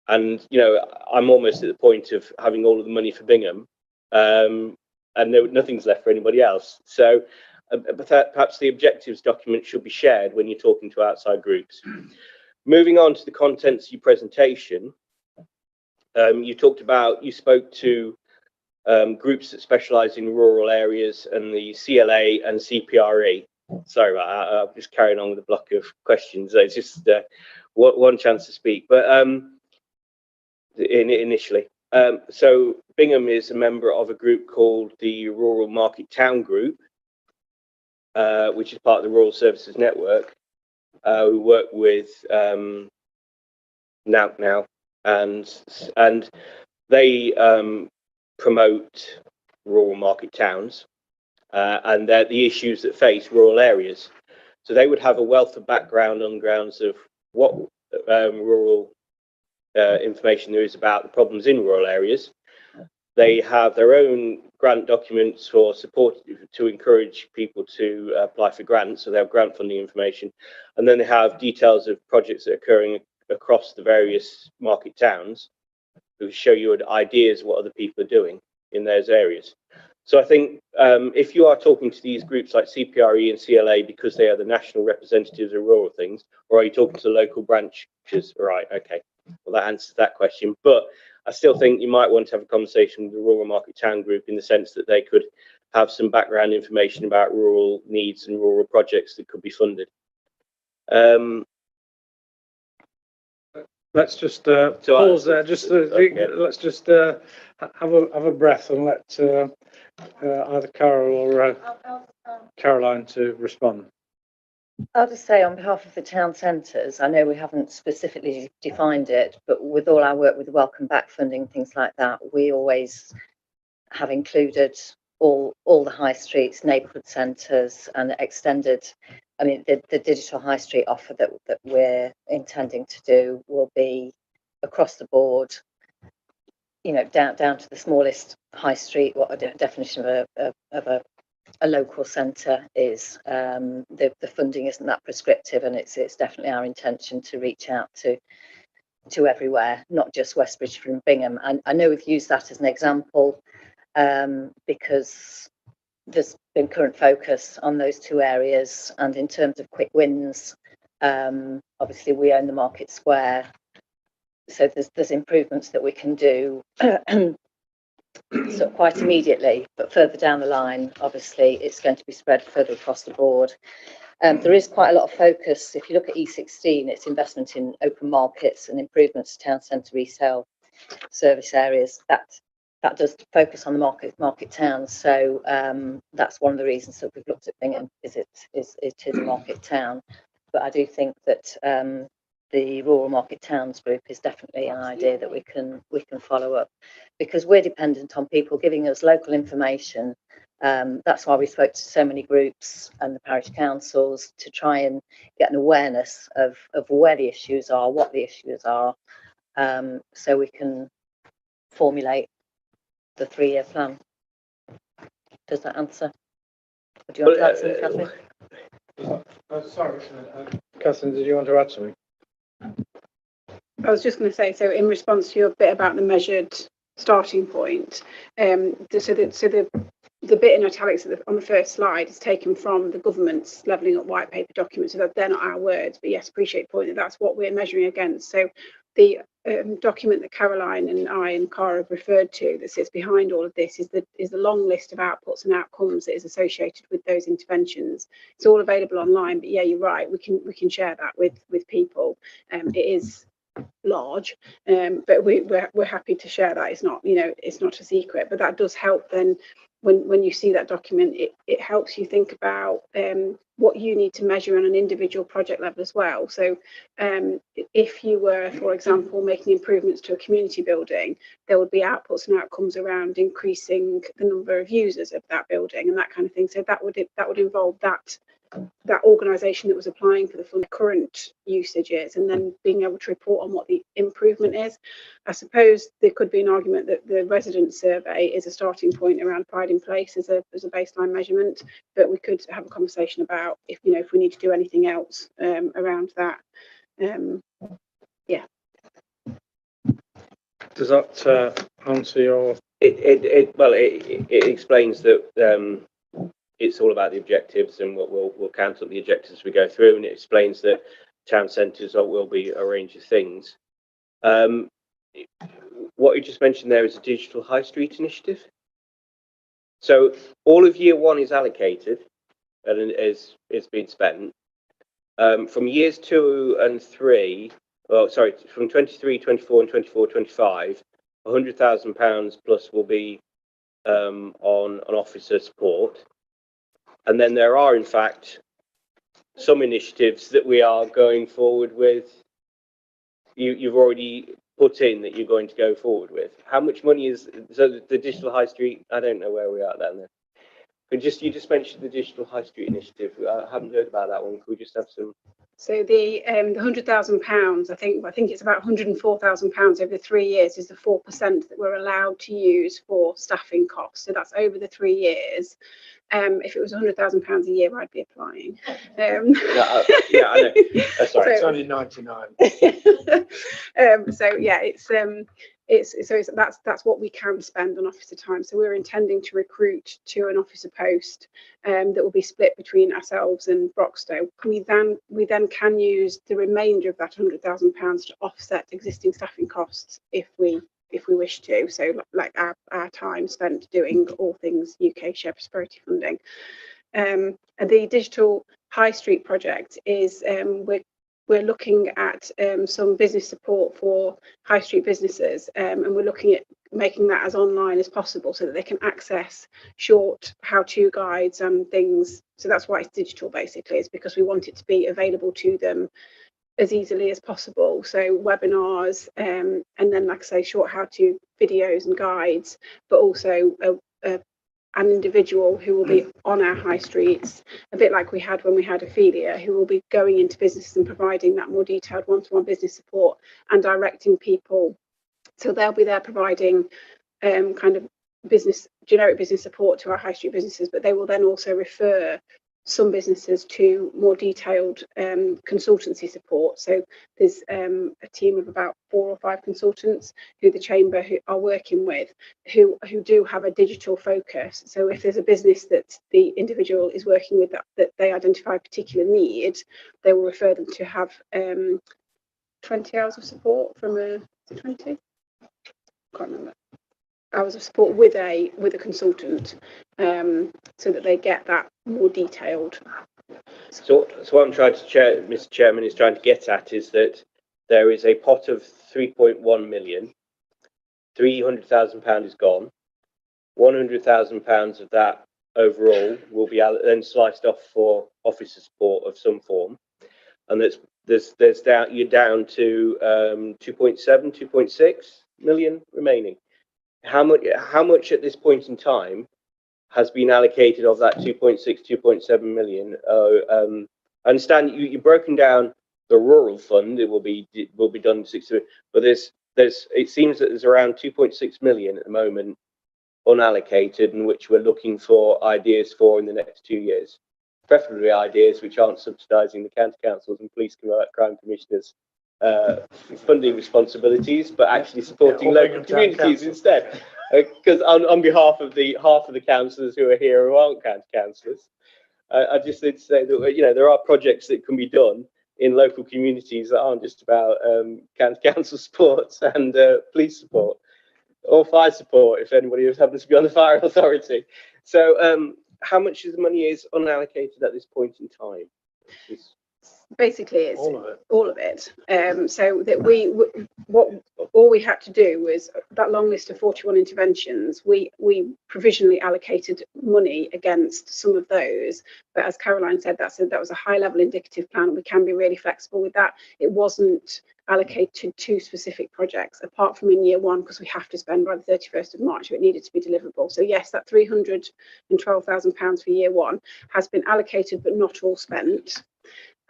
And, you know, I'm almost at the point of having all of the money for Bingham, and nothing's left for anybody else. So perhaps the objectives document should be shared when you're talking to outside groups. Moving on to the contents of your presentation, you spoke to groups that specialise in rural areas and the CLA and CPRE. Sorry about that. I'm just carrying on with a block of questions. It's just one chance to speak. But initially, so Bingham is a member of a group called the Rural Market Town Group, which is part of the Rural Services Network. We work with now, and they promote rural market towns. And they're the issues that face rural areas. So they would have a wealth of background on grounds of what rural information there is about the problems in rural areas. They have their own grant documents for support to encourage people to apply for grants. So they have grant funding information. And then they have details of projects that are occurring across the various market towns who show you ideas of what other people are doing in those areas. So I think if you are talking to these groups like CPRE and CLA because they are the national representatives of rural things, or are you talking to local branches? Right, okay. Well, that answers that question. But I still think you might want to have a conversation with the Rural Market Town Group in the sense that they could have some background information about rural needs and rural projects that could be funded. Let's just pause there. Just okay. Let's just have a breath and let either Carol or Caroline to respond. I'll just say on behalf of the town centres, I know we haven't specifically defined it, but with all our work with Welcome Back funding, things like that, we always have included all the high streets, neighbourhood centres, and extended. I mean, the digital high street offer that we're intending to do will be across the board, you know, down to the smallest high street. What a definition of a local centre is. The funding isn't that prescriptive, and it's definitely our intention to reach out to everywhere, not just West Bridgford and Bingham. And I know we've used that as an example because there's been current focus on those 2 areas, and in terms of quick wins, obviously we own the market square, so there's improvements that we can do sort of quite immediately, but further down the line, obviously it's going to be spread further across the board. There is quite a lot of focus. If you look at E16, it's investment in open markets and improvements to town centre retail service areas. That does focus on the market towns. So that's one of the reasons that we've looked at Bingham, is it is a market town. But I do think that the Rural Market Towns Group is definitely an idea that we can follow up, because we're dependent on people giving us local information. That's why we spoke to so many groups and the parish councils to try and get an awareness of where the issues are, what the issues are, so we can formulate the 3-year plan. Does that answer? Do you want to add something, Catherine? Sorry, Catherine, did you want to add something? I was just going to say, so in response to your bit about the measured starting point. The bit in italics on the first slide is taken from the government's levelling up white paper document, so that they're not our words, but yes, appreciate the point that that's what we're measuring against. So the document that Caroline and I and Cara have referred to that sits behind all of this is the long list of outputs and outcomes that is associated with those interventions. It's all available online, but yeah, you're right, we can share that with people. It is large, but we're happy to share that. It's not, it's not a secret, but that does help then when you see that document. It helps you think about what you need to measure on an individual project level as well. So if you were, for example, making improvements to a community building, there would be outputs and outcomes around increasing the number of users of that building and that kind of thing. So that would involve that organisation that was applying for the fund current usage is, and then being able to report on what the improvement is. I suppose there could be an argument that the resident survey is a starting point around pride in place as a baseline measurement, but we could have a conversation about if we need to do anything else around that. Yeah. Does that answer your? It explains that it's all about the objectives, and we'll count up the objectives as we go through, and it explains that town centres will be a range of things. What you just mentioned there is a digital high street initiative. So all of year one is allocated and is being spent. From years 2 and 3, from 23, 24 and 24, 25, £100,000 plus will be on officer support. And then there are, in fact, some initiatives that we are going forward with. You've already put in that you're going to go forward with. How much money is the digital high street? I don't know where we are then. But you just mentioned the digital high street initiative. I haven't heard about that one. Could we just have some? So the £100,000, I think it's about £104,000 over the 3 years is the 4% that we're allowed to use for staffing costs. So that's over the 3 years. If it was £100,000 a year, I'd be applying. Yeah, I know. That's right. It's only 99. So yeah, that's what we can spend on officer time. So we're intending to recruit to an officer post that will be split between ourselves and Broxtowe. We then can use the remainder of that £100,000 to offset existing staffing costs if we wish to. So like our time spent doing all things UK Shared Prosperity Funding. And the digital high street project is we're looking at some business support for high street businesses, and we're looking at making that as online as possible so that they can access short how-to guides and things. So that's why it's digital, basically, is because we want it to be available to them as easily as possible. So webinars, and then, like I say, short how-to videos and guides, but also an individual who will be on our high streets, a bit like we had when we had Ophelia, who will be going into businesses and providing that more detailed one-to-one business support and directing people. So they'll be there providing kind of generic business support to our high street businesses, but they will then also refer some businesses to more detailed consultancy support. So there's a team of about 4 or 5 consultants who the chamber who are working with who do have a digital focus. So if there's a business that the individual is working with that they identify a particular need, they will refer them to have 20 hours of support from a 20? I can't remember. Hours of support with a consultant, so that they get that more detailed. So what I'm trying to Mr. Chairman, is trying to get at is that there is a pot of 3.1 million. £300,000 is gone. £100,000 of that overall will be then sliced off for officer support of some form, and you're down to 2.7, 2.6 million remaining. How much at this point in time has been allocated of that 2.6, 2.7 million? I understand you've broken down the rural fund. It will be done 60, but it seems that there's around 2.6 million at the moment unallocated, in which we're looking for ideas for in the next 2 years, preferably ideas which aren't subsidising the county councils and police crime commissioners funding responsibilities, but actually supporting Yeah, local communities instead. Because on behalf of the councillors who are here who aren't county councillors, I just need to say that there are projects that can be done in local communities that aren't just about county council support and police support or fire support if anybody happens to be on the fire authority. So how much of the money is unallocated at this point in time? Basically, it's All of it. so that all we had to do was that long list of 41 interventions. We provisionally allocated money against some of those, but as Caroline said, that was a high level indicative plan. We can be really flexible with that. It wasn't allocated to specific projects apart from in year one, because we have to spend by the 31st of March, so it needed to be deliverable. So yes, that £312,000 for year one has been allocated but not all spent.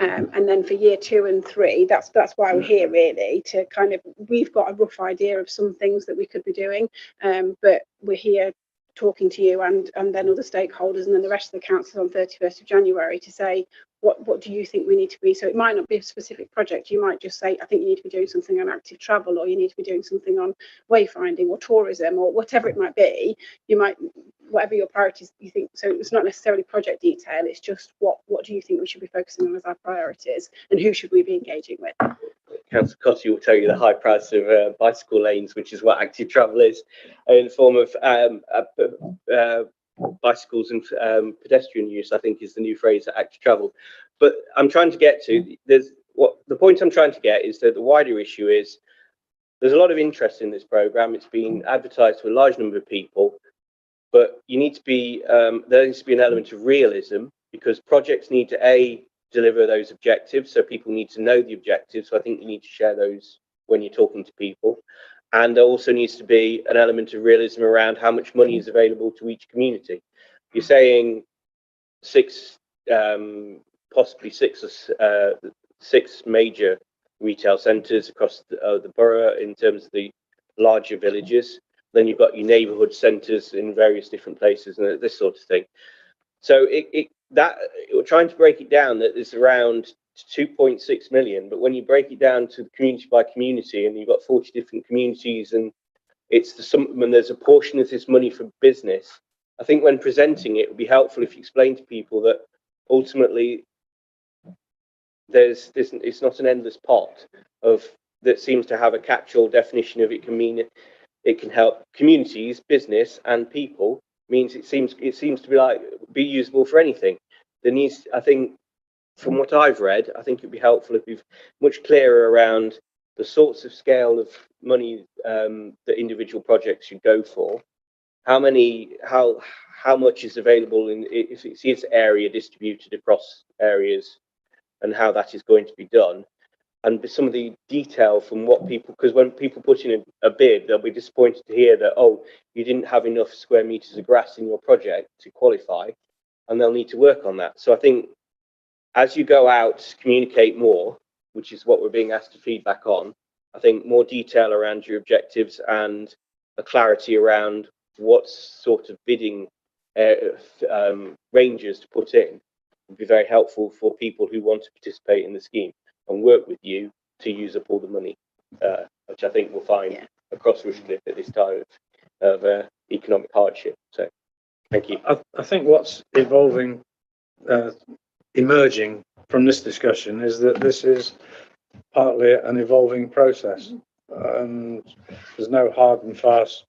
And then for year 2 and 3, that's why we're here, really, to kind of, we've got a rough idea of some things that we could be doing, but we're here talking to you and then other stakeholders and then the rest of the council on 31st of January to say, what do you think we need to be? So it might not be a specific project. You might just say, I think you need to be doing something on active travel, or you need to be doing something on wayfinding or tourism, or whatever it might be. You might, whatever your priorities you think. So it's not necessarily project detail. It's just what do you think we should be focusing on as our priorities, and who should we be engaging with? Councillor Cotty will tell you the high price of bicycle lanes, which is what active travel is, in the form of bicycles and pedestrian use, I think, is the new phrase at active travel. But I'm trying to get to the point I'm trying to get is that the wider issue is there's a lot of interest in this programme. It's been advertised to a large number of people, but you need to be there needs to be an element of realism, because projects need to deliver those objectives, so people need to know the objectives. So I think you need to share those when you're talking to people. And there also needs to be an element of realism around how much money is available to each community. You're saying possibly six major retail centres across the borough in terms of the larger villages. Then you've got your neighbourhood centres in various different places and this sort of thing. So we're trying to break it down that there's around 2.6 million, but when you break it down to community by community, and you've got 40 different communities, and there's a portion of this money for business, I think when presenting it would be helpful if you explain to people that ultimately it's not an endless pot that seems to have a catch-all definition of it can mean it can help communities, business, and people. Means it seems to be usable for anything. I think, from what I've read, I think it'd be helpful if we're much clearer around the sorts of scale of money that individual projects should go for. How much is available if it's area distributed across areas, and how that is going to be done, and some of the detail from what people, because when people put in a bid, they'll be disappointed to hear that, oh, you didn't have enough square meters of grass in your project to qualify, and they'll need to work on that. So I think as you go out to communicate more, which is what we're being asked to feedback on, I think more detail around your objectives and a clarity around what sort of bidding ranges to put in would be very helpful for people who want to participate in the scheme and work with you to use up all the money, which I think we'll find across Rushcliffe at this time of economic hardship. So, thank you. I think what's emerging from this discussion is that this is partly an evolving process. There's no hard and fast,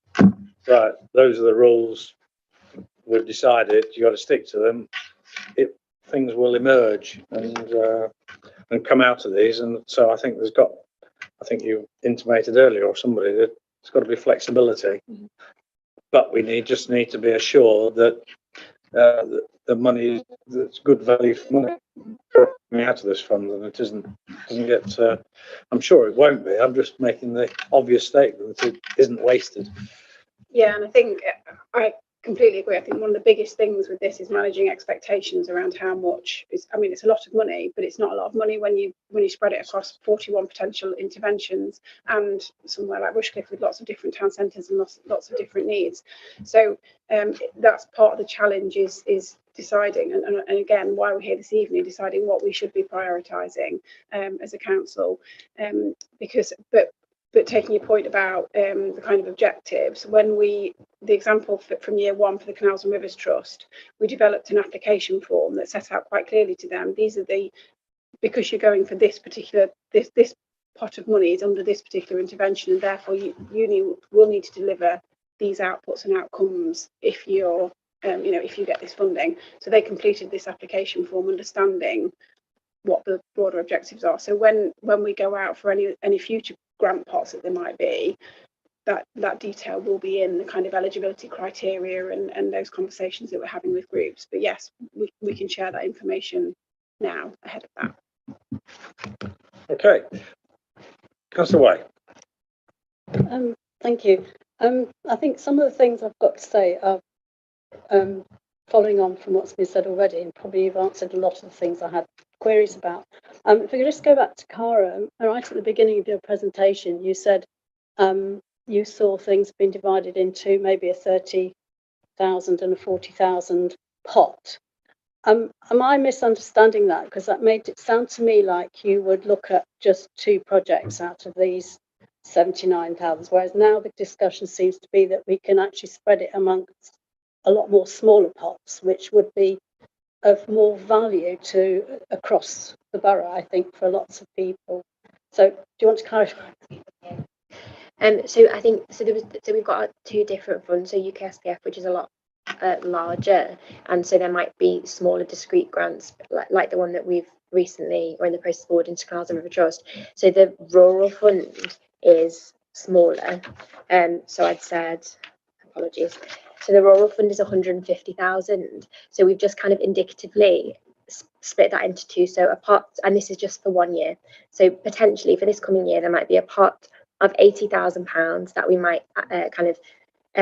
right, those are the rules, we've decided, you got to stick to them. Things will emerge and come out of these, and so I think I think you intimated earlier, or somebody, that it's got to be flexibility. Mm-hmm. But we just need to be assured that the money, that's good value for money coming out of this fund, and it doesn't get. I'm sure it won't be. I'm just making the obvious statement that it isn't wasted. Yeah, and I think I completely agree. I think one of the biggest things with this is managing expectations around how much is. I mean, it's a lot of money, but it's not a lot of money when you spread it across 41 potential interventions and somewhere like Rushcliffe with lots of different town centres and lots of different needs. So that's part of the challenge is deciding, and again, why we're here this evening, deciding what we should be prioritising as a council, because but taking your point about the kind of objectives, the example from year one for the Canals and Rivers Trust, we developed an application form that set out quite clearly to them, these are because you're going for this particular, this pot of money is under this particular intervention, and therefore you will need to deliver these outputs and outcomes if you're, if you get this funding. So they completed this application form understanding what the broader objectives are. So when we go out for any future grant pots that there might be, that detail will be in the kind of eligibility criteria and those conversations that we're having with groups. But yes, we can share that information now ahead of that. Okay. Councillor White. Thank you. I think some of the things I've got to say are following on from what's been said already, and probably you've answered a lot of the things I had queries about. If we could just go back to Cara, right at the beginning of your presentation, you said you saw things being divided into maybe a 30,000 and a 40,000 pot. Am I misunderstanding that? Because that made it sound to me like you would look at just 2 projects out of these 79,000, whereas now the discussion seems to be that we can actually spread it amongst a lot more smaller pots, which would be of more value across the borough, I think, for lots of people. So do you want to clarify? So I think we've got 2 different funds. So UKSPF, which is a lot larger, and so there might be smaller discrete grants like the one that we've recently or in the process forward into Canals and River Trust. So the rural fund is smaller. So I'd said, apologies. So the rural fund is 150,000. So we've just kind of indicatively split that into 2. So a pot, and this is just for 1 year. So potentially for this coming year, there might be a pot of £80,000 that we might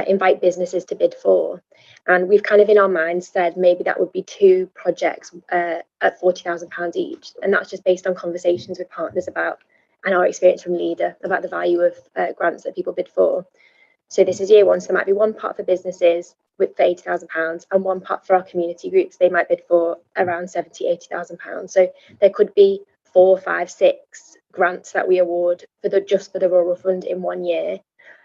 invite businesses to bid for. And we've kind of in our minds said maybe that would be 2 projects at £40,000 each. And that's just based on conversations with partners about, and our experience from Leader about the value of grants that people bid for. So this is year 1, so there might be 1 pot for businesses for £80,000 and 1 pot for our community groups. They might bid for around £70,000-80,000. So there could be 4, 5, 6 grants that we award just for the rural fund in 1 year,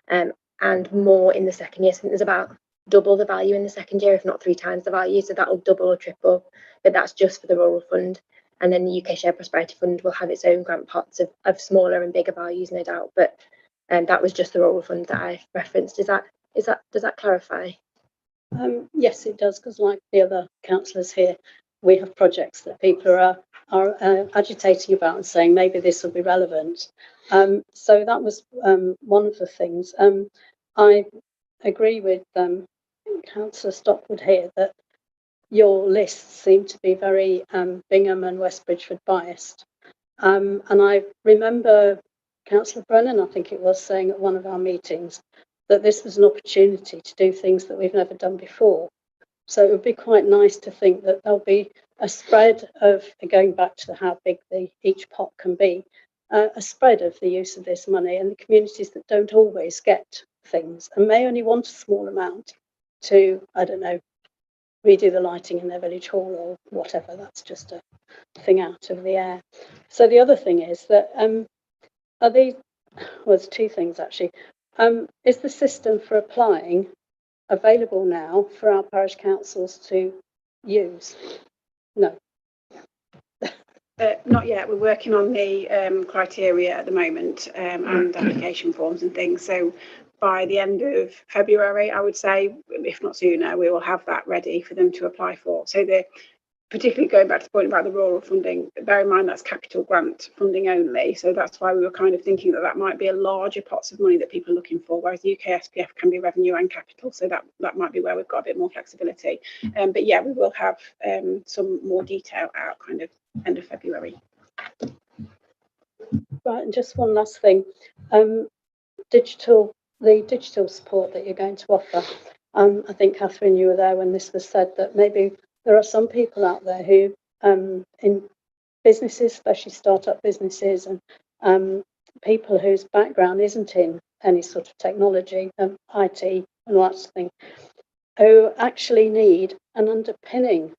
and more in the second year. So I think there's about double the value in the second year, if not 3 times the value. So that'll double or triple, but that's just for the rural fund. And then the UK Shared Prosperity Fund will have its own grant pots of smaller and bigger values, no doubt. But that was just the rural fund that I referenced. Does that clarify? Yes, it does, because like the other councillors here, we have projects that people are agitating about and saying maybe this will be relevant. So that was one of the things. I agree with Councillor Stockwood here that your lists seem to be very Bingham and West Bridgford biased. And I remember Councillor Brennan, I think it was, saying at one of our meetings that this was an opportunity to do things that we've never done before. So it would be quite nice to think that there'll be a spread of, going back to how big each pot can be, a spread of the use of this money, and the communities that don't always get things and may only want a small amount to, I don't know, redo the lighting in their village hall or whatever. That's just a thing out of the air. So the other thing is that there's 2 things actually. Is the system for applying available now for our parish councils to use? No. Not yet. We're working on the criteria at the moment and application forms and things. So by the end of February, I would say, if not sooner, we will have that ready for them to apply for. So particularly going back to the point about the rural funding, bear in mind that's capital grant funding only. So that's why we were kind of thinking that might be a larger pots of money that people are looking for, whereas the UK SPF can be revenue and capital. So that might be where we've got a bit more flexibility. But yeah, we will have some more detail out kind of end of February. Right, and just one last thing. The digital support that you're going to offer, I think, Catherine, you were there when this was said, that maybe there are some people out there who, in businesses, especially startup businesses, and people whose background isn't in any sort of technology, IT and all that sort of thing, who actually need an underpinning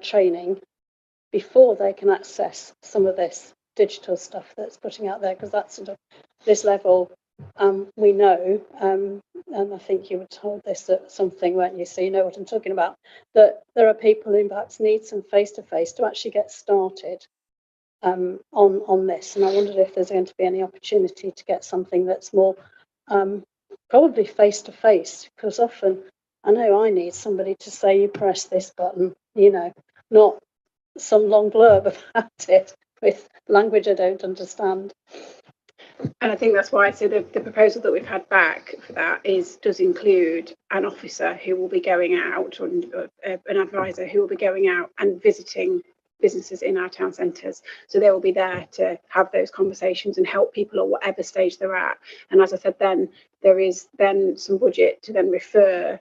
training before they can access some of this digital stuff that's putting out there, because that's sort of this level. We know, and I think you were told this at something, weren't you? So you know what I'm talking about, that there are people who perhaps need some face-to-face to actually get started on this. And I wondered if there's going to be any opportunity to get something that's more probably face-to-face, because often I know I need somebody to say, you press this button, you know, not some long blurb about it with language I don't understand. And I think that's why, so the proposal that we've had back for that does include an officer who will be going out, or an advisor who will be going out and visiting businesses in our town centres. So they will be there to have those conversations and help people at whatever stage they're at. And as I said, then there is then some budget to then refer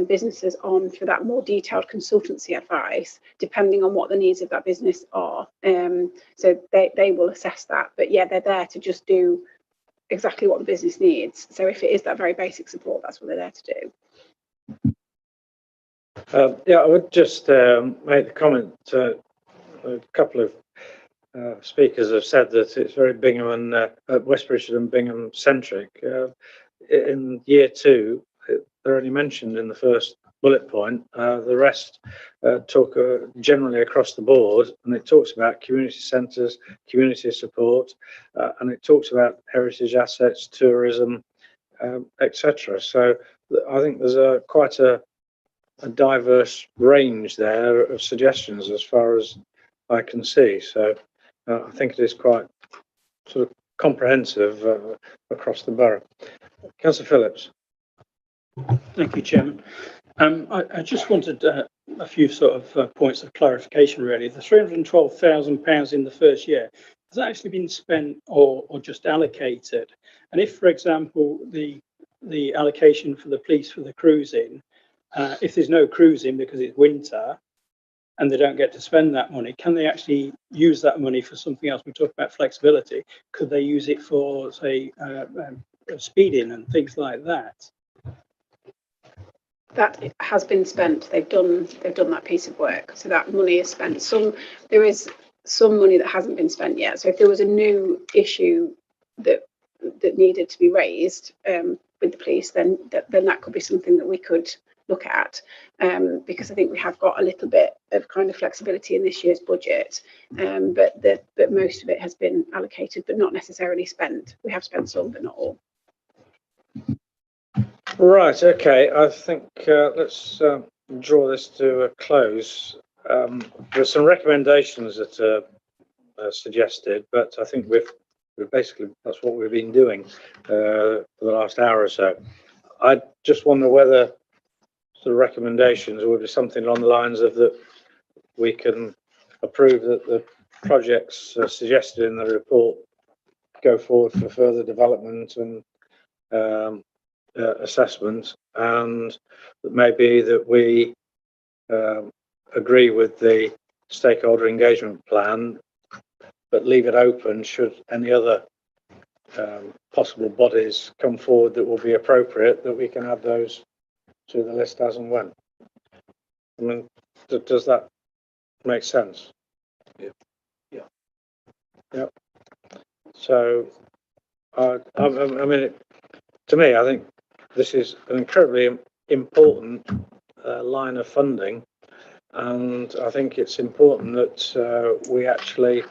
businesses on for that more detailed consultancy advice, depending on what the needs of that business are. So they will assess that. But yeah, they're there to just do exactly what the business needs. So if it is that very basic support, that's what they're there to do. Yeah, I would just make the comment. A couple of speakers have said that it's very Bingham and West Bridgford and Bingham centric. In year 2, they're only mentioned in the first bullet point. The rest talk generally across the board, and it talks about community centres, community support, and it talks about heritage assets, tourism, etc. So I think there's quite a diverse range there of suggestions as far as I can see. So I think it is quite sort of comprehensive across the borough. Councillor Phillips. Thank you, Chairman. I just wanted a few sort of points of clarification, really. The £312,000 in the first year, has that actually been spent or just allocated? And if, for example, the allocation for the police for the cruising, if there's no cruising because it's winter and they don't get to spend that money, can they actually use that money for something else? We talk about flexibility. Could they use it for, say, speeding and things like that? That has been spent. They've done that piece of work. So that money is spent. There is some money that hasn't been spent yet. So if there was a new issue that needed to be raised with the police, then that could be something that we could look at, because I think we have got a little bit of kind of flexibility in this year's budget, but most of it has been allocated, but not necessarily spent. We have spent some, but not all. Right, okay, I think let's draw this to a close. There's some recommendations that are suggested, but I think we've basically, that's what we've been doing for the last hour or so. I just wonder whether the recommendations would be something along the lines of that we can approve that the projects suggested in the report go forward for further development and assessment, and maybe that we agree with the stakeholder engagement plan, but leave it open should any other possible bodies come forward that will be appropriate, that we can add those to the list as and when. I mean, does that make sense? Yeah. So, I mean, to me, I think this is an incredibly important line of funding, and I think it's important that we actually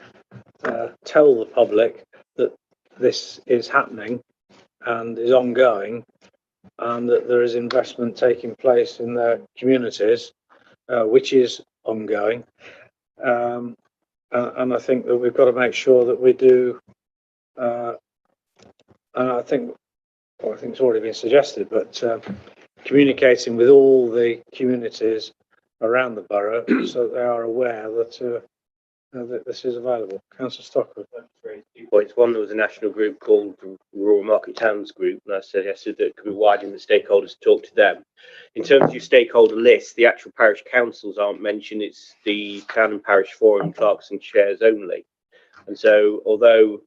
tell the public that this is happening and is ongoing, and that there is investment taking place in their communities, which is ongoing. And I think that we've got to make sure that we do, and I think it's already been suggested, but communicating with all the communities around the borough so that they are aware that that this is available. Councillor Stockwood. points. One, there was a national group called the Rural Market Towns Group, and I suggested that it could be widened the stakeholders to talk to them. In terms of your stakeholder list, the actual parish councils aren't mentioned. It's the Town and Parish Forum, clerks and chairs only. And so, although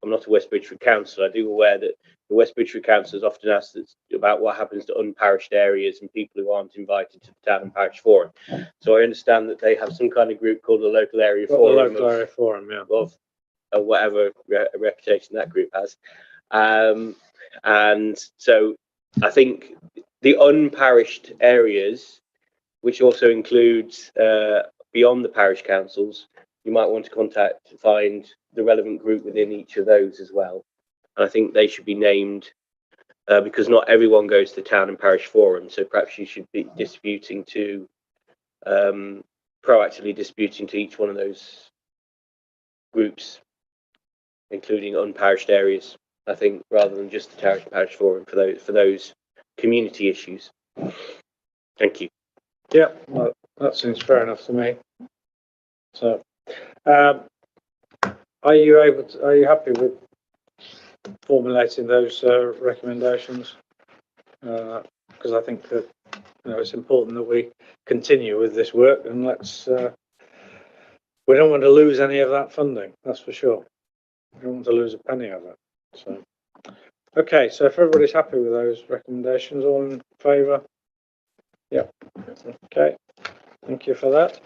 I'm not a West Bridgeford councillor, I do aware that the West Bridgeford council is often asked about what happens to unparished areas and people who aren't invited to the Town and Parish Forum. So I understand that they have some kind of group called the Local Area Forum. The Local Area Forum, yeah. Of whatever reputation that group has. And so I think the unparished areas, which also includes beyond the parish councils, you might want to find the relevant group within each of those as well. And I think they should be named because not everyone goes to the Town and Parish Forum. So perhaps you should be proactively disputing to each one of those groups, including unparished areas, I think, rather than just the Town and Parish Forum for those community issues. Thank you. Yeah, well, that seems fair enough to me. So, are you happy with formulating those recommendations? Because I think that it's important that we continue with this work, and we don't want to lose any of that funding. That's for sure. We don't want to lose a penny of it. So, okay. So if everybody's happy with those recommendations, all in favour? Yeah. Okay. Thank you for that.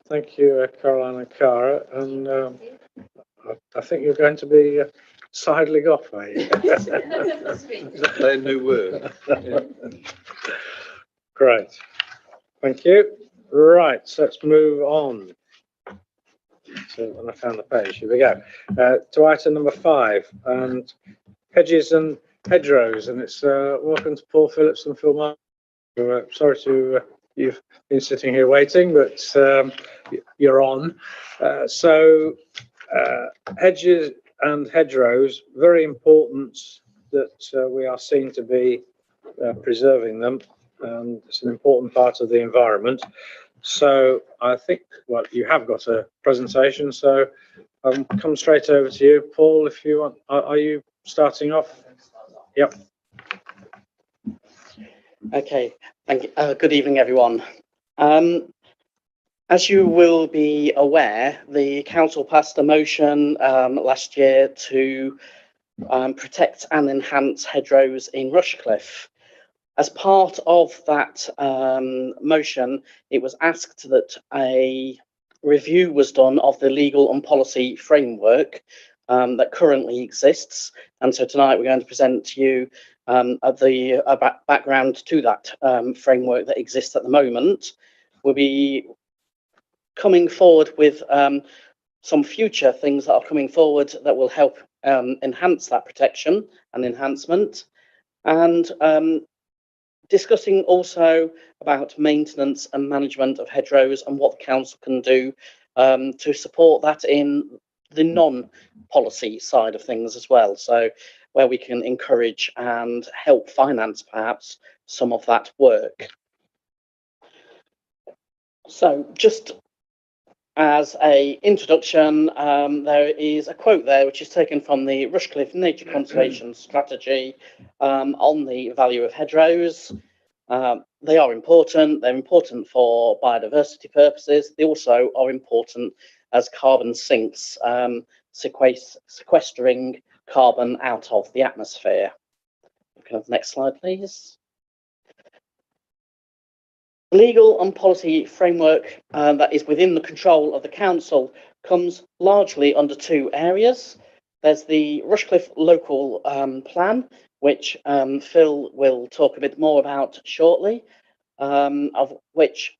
Thank you, Caroline and Cara. And I think you're going to be sidling off, are you? Is that a new word? Yeah. Great. Thank you. Right, so let's move on. So when I found the page, here we go. To item number 5, and hedges and hedgerows, and it's welcome to Paul Phillips and Phil Mark. Sorry to you've been sitting here waiting, but you're on. Hedges and hedgerows, very important that we are seen to be preserving them, and it's an important part of the environment. So I think, well, you have got a presentation, so I'll come straight over to you, Paul, if you want. Are you starting off? Yep. Okay, thank you. Good evening, everyone. As you will be aware, the council passed a motion last year to protect and enhance hedgerows in Rushcliffe. As part of that motion, it was asked that a review was done of the legal and policy framework that currently exists. And so tonight we're going to present to you the background to that framework that exists at the moment. We'll be coming forward with some future things that are coming forward that will help enhance that protection and enhancement, and discussing also about maintenance and management of hedgerows and what the council can do to support that in the non-policy side of things as well. So where we can encourage and help finance perhaps some of that work. So just as a introduction, there is a quote there which is taken from the Rushcliffe Nature Conservation Strategy on the value of hedgerows. They are important. They're important for biodiversity purposes. They also are important as carbon sinks, sequestering carbon out of the atmosphere. Can I have the next slide, please? Legal and policy framework that is within the control of the council comes largely under 2 areas. There's the Rushcliffe local plan, which Phil will talk a bit more about shortly, of which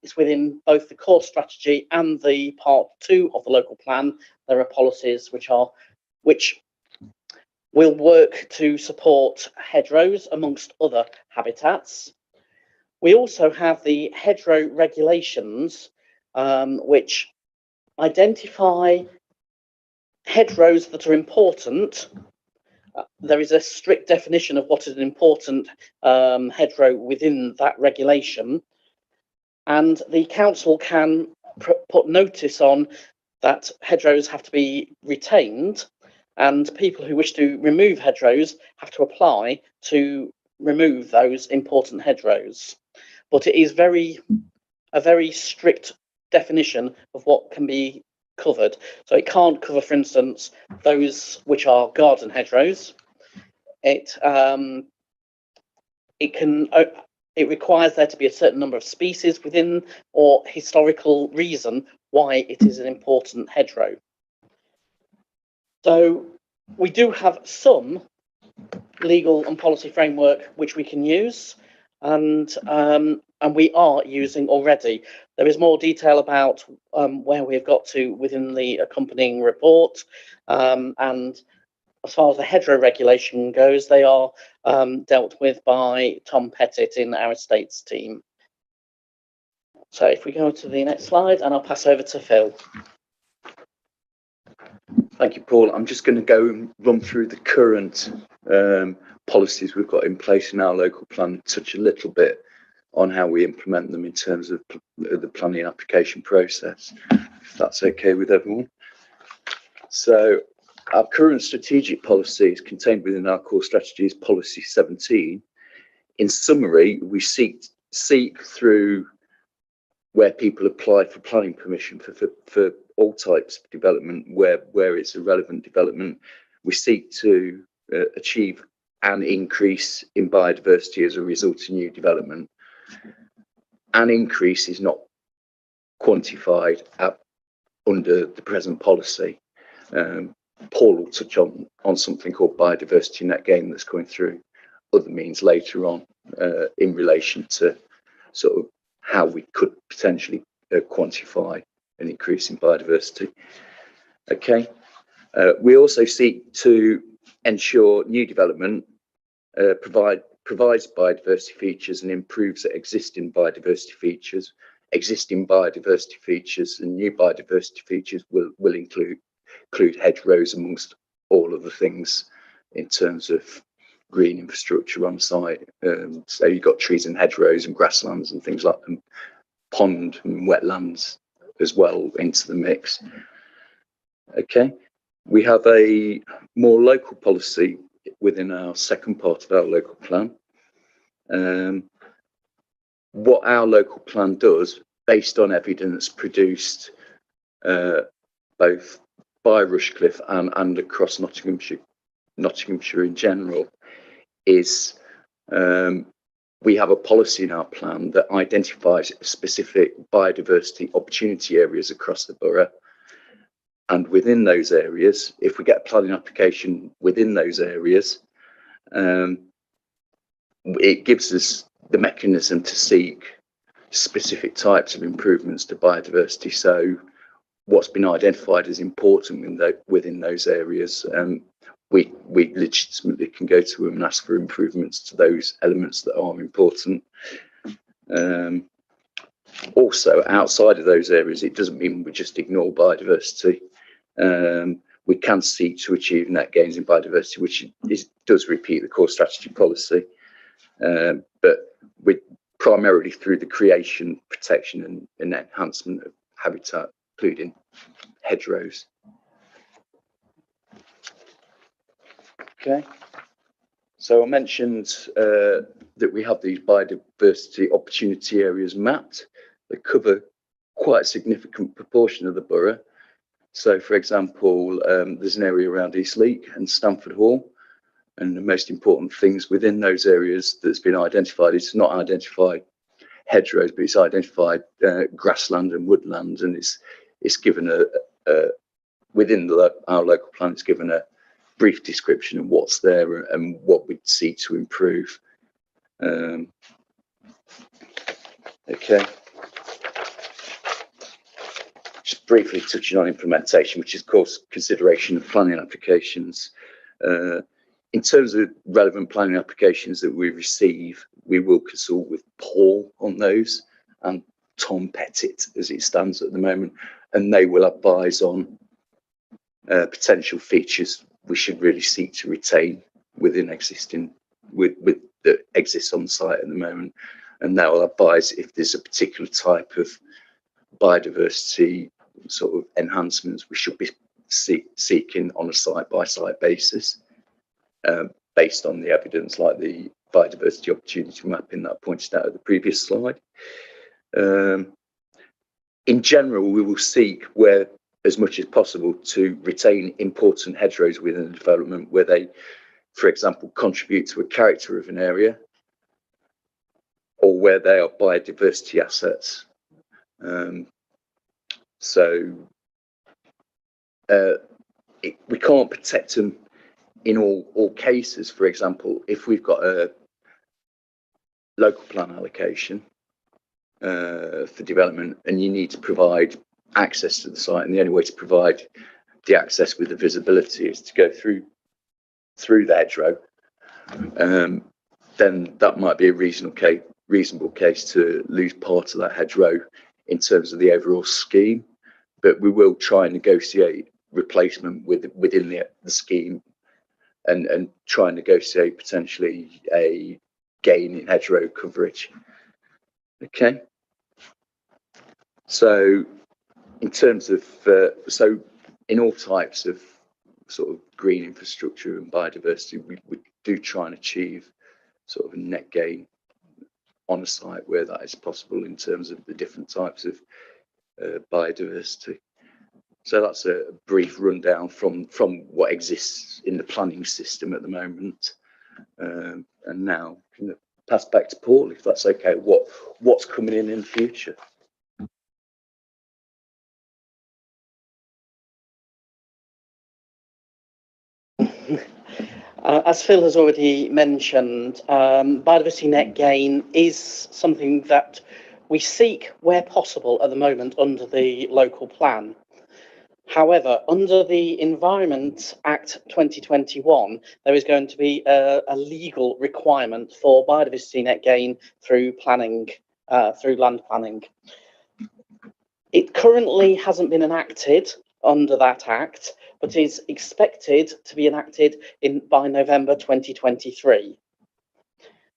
it's within both the core strategy and the part 2 of the local plan. There are policies which will work to support hedgerows amongst other habitats. We also have the hedgerow regulations, which identify hedgerows that are important. There is a strict definition of what is an important hedgerow within that regulation, and the council can put notice on that hedgerows have to be retained, and people who wish to remove hedgerows have to apply to remove those important hedgerows. But it is a very strict definition of what can be covered. So it can't cover, for instance, those which are garden hedgerows. It requires there to be a certain number of species within, or historical reason why it is an important hedgerow. So we do have some legal and policy framework which we can use, and we are using already. There is more detail about where we've got to within the accompanying report, and as far as the hedgerow regulation goes, they are dealt with by Tom Pettit in our estates team. So if we go to the next slide, and I'll pass over to Phil. Thank you, Paul. I'm just going to go and run through the current policies we've got in place in our local plan, touch a little bit on how we implement them in terms of the planning application process, if that's okay with everyone. So our current strategic policy is contained within our core strategies, policy 17. In summary, we seek through where people apply for planning permission for all types of development, where it's a relevant development, we seek to achieve an increase in biodiversity as a result of new development. An increase is not quantified under the present policy. Paul will touch on something called biodiversity net gain that's going through other means later on in relation to sort of how we could potentially quantify an increase in biodiversity. Okay. We also seek to ensure new development provides biodiversity features and improves existing biodiversity features. Existing biodiversity features and new biodiversity features will include hedgerows amongst all other things in terms of green infrastructure on site. So you've got trees and hedgerows and grasslands and things like that, and pond and wetlands as well into the mix. Okay, we have a more local policy within our second part of our local plan. What our local plan does, based on evidence produced both by Rushcliffe and across Nottinghamshire in general, is we have a policy in our plan that identifies specific biodiversity opportunity areas across the borough. And within those areas, if we get a planning application within those areas, it gives us the mechanism to seek specific types of improvements to biodiversity. So what's been identified as important within those areas, we legitimately can go to them and ask for improvements to those elements that are important. Also, outside of those areas, it doesn't mean we just ignore biodiversity. We can seek to achieve net gains in biodiversity, which does repeat the core strategy policy, but primarily through the creation, protection and enhancement of habitat, including hedgerows. Okay, so I mentioned that we have these biodiversity opportunity areas mapped that cover quite a significant proportion of the borough. So, for example, there's an area around Eastleek and Stamford Hall, and the most important things within those areas that's been identified, it's not identified hedgerows, but it's identified grassland and woodland, and it's given within our local plan, it's given a brief description of what's there and what we'd see to improve. Okay. Just briefly touching on implementation, which is of course consideration of planning applications. In terms of relevant planning applications that we receive, we will consult with Paul on those and Tom Pettit as it stands at the moment, and they will advise on potential features we should really seek to retain within that exists on site at the moment, and that will advise if there's a particular type of biodiversity sort of enhancements we should be seeking on a site-by-site basis, based on the evidence, like the biodiversity opportunity mapping that I pointed out at the previous slide. In general, we will seek, where as much as possible, to retain important hedgerows within the development where they, for example, contribute to a character of an area, or where they are biodiversity assets. We can't protect them in all cases. For example, if we've got a local plan allocation for development and you need to provide access to the site, and the only way to provide the access with the visibility is to go through the hedgerow, then that might be a reasonable case to lose part of that hedgerow in terms of the overall scheme. But we will try and negotiate replacement within the scheme, and try and negotiate potentially a gain in hedgerow coverage. Okay. So in terms of, so in all types of sort of green infrastructure and biodiversity, we do try and achieve sort of a net gain on a site where that is possible in terms of the different types of biodiversity. So that's a brief rundown from what exists in the planning system at the moment. And now I'm going to pass back to Paul, if that's okay, what's coming in the future. As Phil has already mentioned, biodiversity net gain is something that we seek where possible at the moment under the local plan. However, under the Environment Act 2021, there is going to be a legal requirement for biodiversity net gain through planning, through land planning. It currently hasn't been enacted under that act, but is expected to be enacted by November 2023.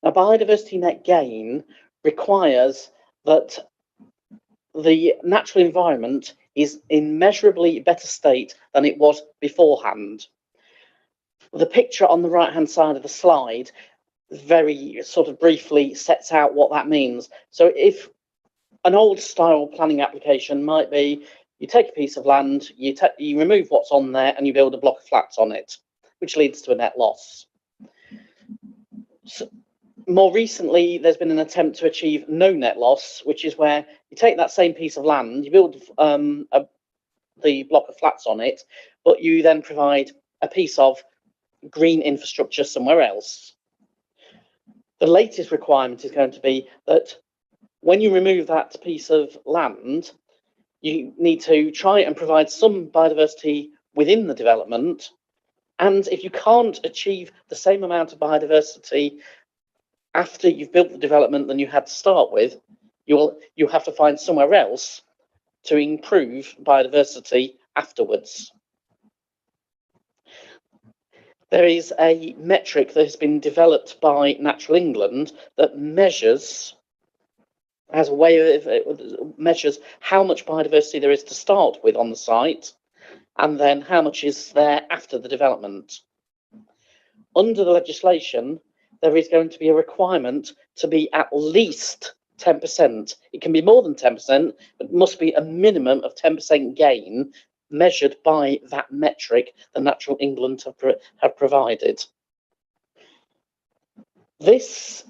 Now, biodiversity net gain requires that the natural environment is in measurably better state than it was beforehand. The picture on the right-hand side of the slide very sort of briefly sets out what that means. So if an old style planning application might be, you take a piece of land, you remove what's on there and you build a block of flats on it, which leads to a net loss. So, more recently, there's been an attempt to achieve no net loss, which is where you take that same piece of land, you build the block of flats on it, but you then provide a piece of green infrastructure somewhere else. The latest requirement is going to be that when you remove that piece of land, you need to try and provide some biodiversity within the development. And if you can't achieve the same amount of biodiversity after you've built the development than you had to start with, you'll have to find somewhere else to improve biodiversity afterwards. There is a metric that has been developed by Natural England that measures, as a way of it measures how much biodiversity there is to start with on the site, and then how much is there after the development. Under the legislation, there is going to be a requirement to be at least 10%. It can be more than 10%, but it must be a minimum of 10% gain measured by that metric that Natural England have provided. This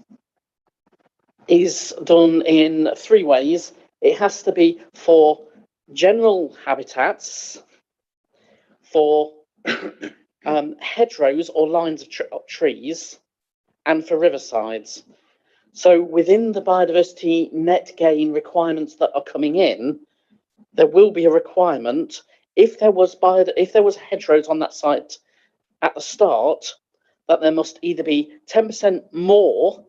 is done in 3 ways. It has to be for general habitats, for hedgerows or lines of trees, and for riversides. So within the biodiversity net gain requirements that are coming in, there will be a requirement, if there was hedgerows on that site at the start, that there must either be 10% more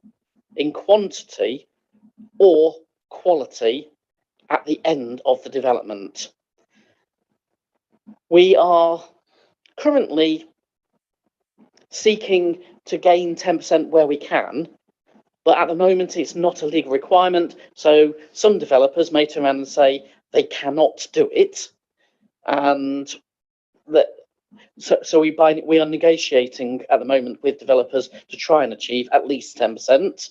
in quantity or quality at the end of the development. We are currently seeking to gain 10% where we can, but at the moment it's not a legal requirement. So some developers may turn around and say they cannot do it, and that so we are negotiating at the moment with developers to try and achieve at least 10%.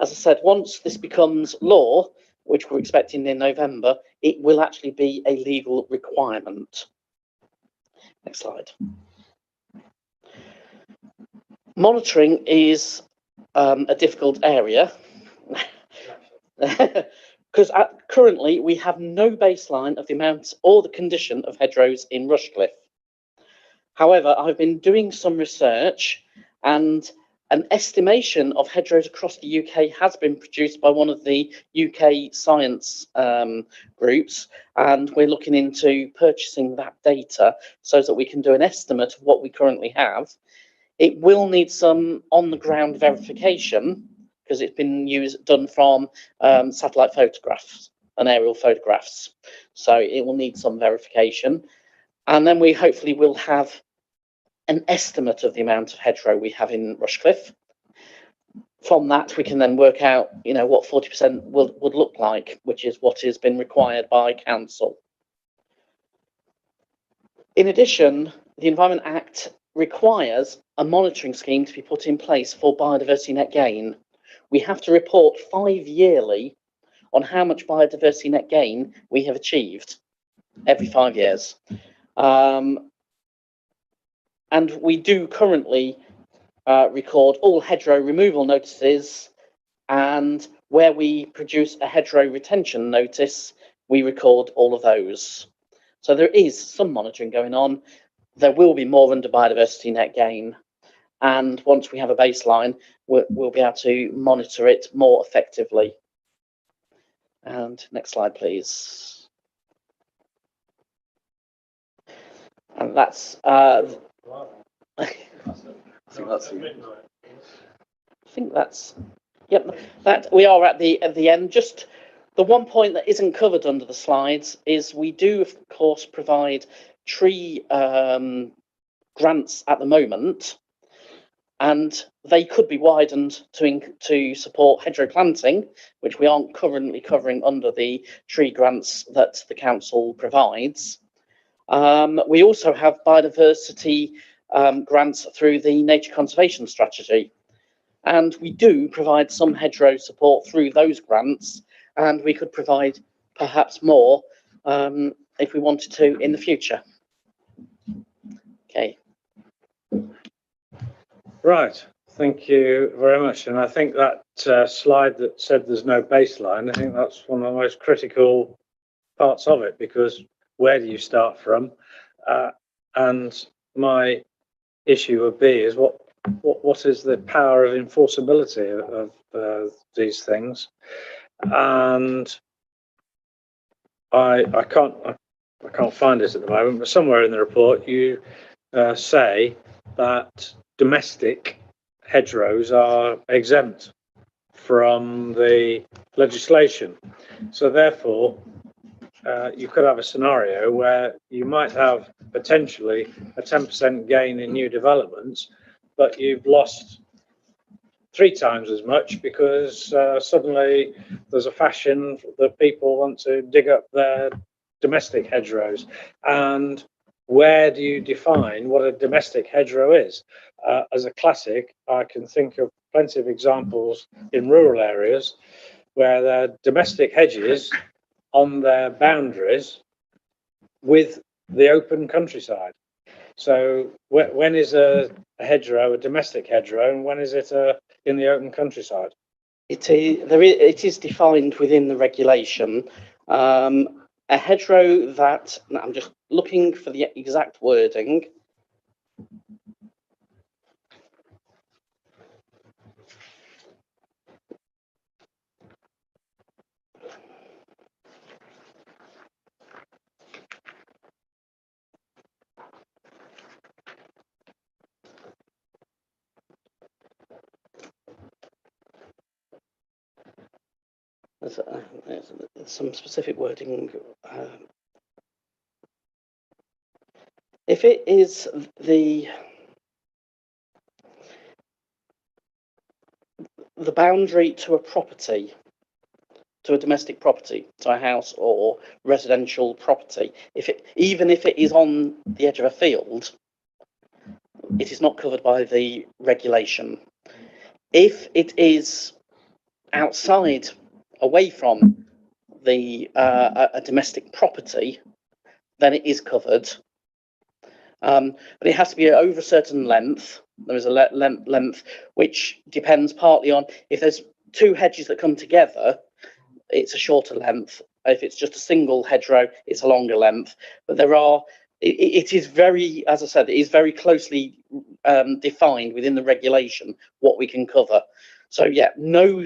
As I said, once this becomes law, which we're expecting in November, it will actually be a legal requirement. Next slide. Monitoring is a difficult area because currently we have no baseline of the amount or the condition of hedgerows in Rushcliffe. However, I've been doing some research, and an estimation of hedgerows across the UK has been produced by one of the UK science groups, and we're looking into purchasing that data so that we can do an estimate of what we currently have. It will need some on-the-ground verification because it's been done from satellite photographs and aerial photographs, so it will need some verification. And then we hopefully will have an estimate of the amount of hedgerow we have in Rushcliffe. From that, we can then work out, what 40% would look like, which is what has been required by council. In addition, the Environment Act requires a monitoring scheme to be put in place for biodiversity net gain. We have to report 5 yearly on how much biodiversity net gain we have achieved every 5 years. And we do currently record all hedgerow removal notices, and where we produce a hedgerow retention notice, we record all of those. So there is some monitoring going on. There will be more under biodiversity net gain. And once we have a baseline, we'll be able to monitor it more effectively. And next slide, please. And that's yep, that we are at the end. Just the one point that isn't covered under the slides is we do, of course, provide tree grants at the moment, and they could be widened to support hedgerow planting, which we aren't currently covering under the tree grants that the council provides. We also have biodiversity grants through the nature conservation strategy, and we do provide some hedgerow support through those grants, and we could provide perhaps more if we wanted to in the future. Okay. Right, thank you very much. And I think that slide that said there's no baseline, I think that's one of the most critical parts of it, because where do you start from? And my issue would be is what is the power of enforceability of these things? And I can't find it at the moment, but somewhere in the report you say that domestic hedgerows are exempt from the legislation. So therefore, you could have a scenario where you might have potentially a 10% gain in new developments, but you've lost 3 times as much because suddenly there's a fashion that people want to dig up their domestic hedgerows. And where do you define what a domestic hedgerow is? As a classic, I can think of plenty of examples in rural areas where there are domestic hedges on their boundaries with the open countryside. So when is a hedgerow a domestic hedgerow, and when is it in the open countryside? It is defined within the regulation. A hedgerow that, I'm just looking for the exact wording. There's some specific wording. If it is the boundary to a property, to a domestic property, to a house or residential property, even if it is on the edge of a field, it is not covered by the regulation. If it is outside, away from a domestic property, then it is covered. But it has to be over a certain length. There is a length which depends partly on if there's two hedges that come together, it's a shorter length. If it's just a single hedgerow, it's a longer length. But it is very, as I said, it is very closely defined within the regulation what we can cover. So yeah, no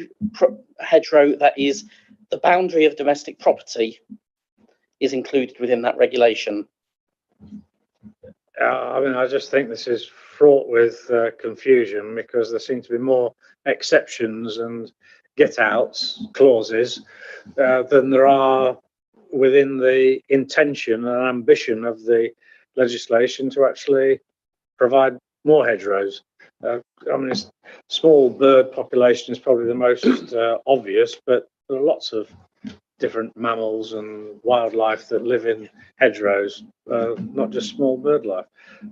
hedgerow that is the boundary of domestic property is included within that regulation. I mean, I just think this is fraught with confusion because there seem to be more exceptions and get-outs clauses than there are within the intention and ambition of the legislation to actually provide more hedgerows. I mean, small bird population is probably the most obvious, but there are lots of different mammals and wildlife that live in hedgerows, not just small bird life.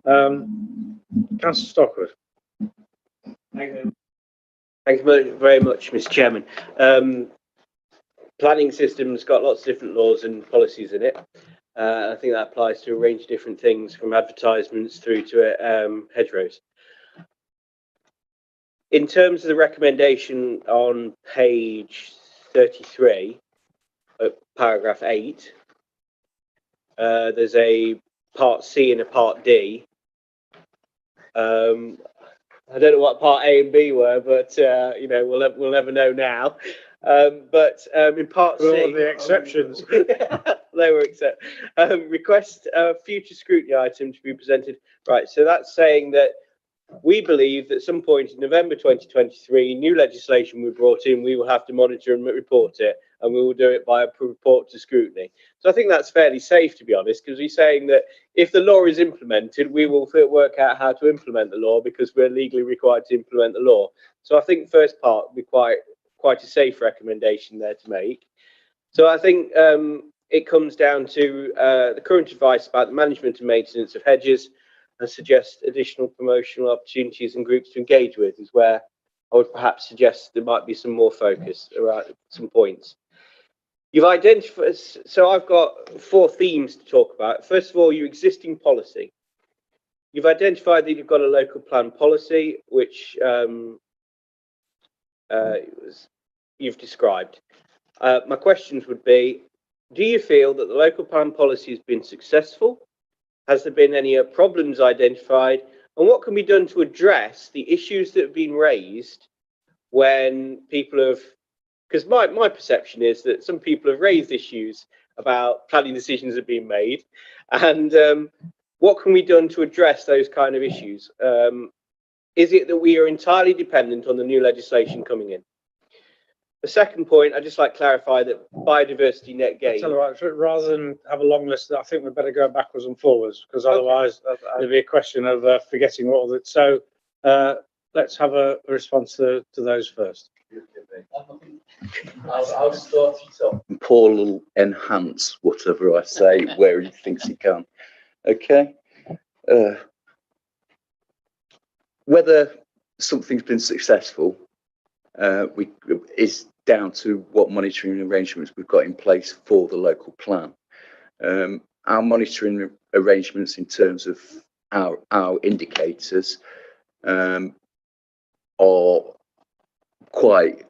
Councillor Stockwood. Thank you very much, Mr. Chairman. Planning system's got lots of different laws and policies in it. I think that applies to a range of different things, from advertisements through to hedgerows. In terms of the recommendation on page 33, paragraph 8, there's a part C and a part D. I don't know what part A and B were, but you know, we'll never know now. But in part C, all the exceptions. they were except request a future scrutiny item to be presented. Right, so that's saying that we believe that at some point in November 2023, new legislation will be brought in. We will have to monitor and report it, and we will do it by a report to scrutiny. So I think that's fairly safe, to be honest, because we're saying that if the law is implemented, we will work out how to implement the law because we're legally required to implement the law. So I think the first part would be quite a safe recommendation there to make. So I think it comes down to the current advice about the management and maintenance of hedges, and suggest additional promotional opportunities and groups to engage with is where I would perhaps suggest there might be some more focus around some points. You've identified, so I've got 4 themes to talk about. First of all, your existing policy. You've identified that you've got a local plan policy, which you've described. My questions would be, do you feel that the local plan policy has been successful? Has there been any problems identified? And what can be done to address the issues that have been raised when people have, because my perception is that some people have raised issues about planning decisions have been made, and what can be done to address those kind of issues? Is it that we are entirely dependent on the new legislation coming in? The second point, I'd just like to clarify that biodiversity net gain. Tell you what, rather than have a long list, I think we better go backwards and forwards, because otherwise there'll be a question of forgetting all of it. So let's have a response to those first. I'll start it off. And Paul will enhance whatever I say where he thinks he can. Okay. Whether something's been successful is down to what monitoring arrangements we've got in place for the local plan. Our monitoring arrangements in terms of our indicators are quite,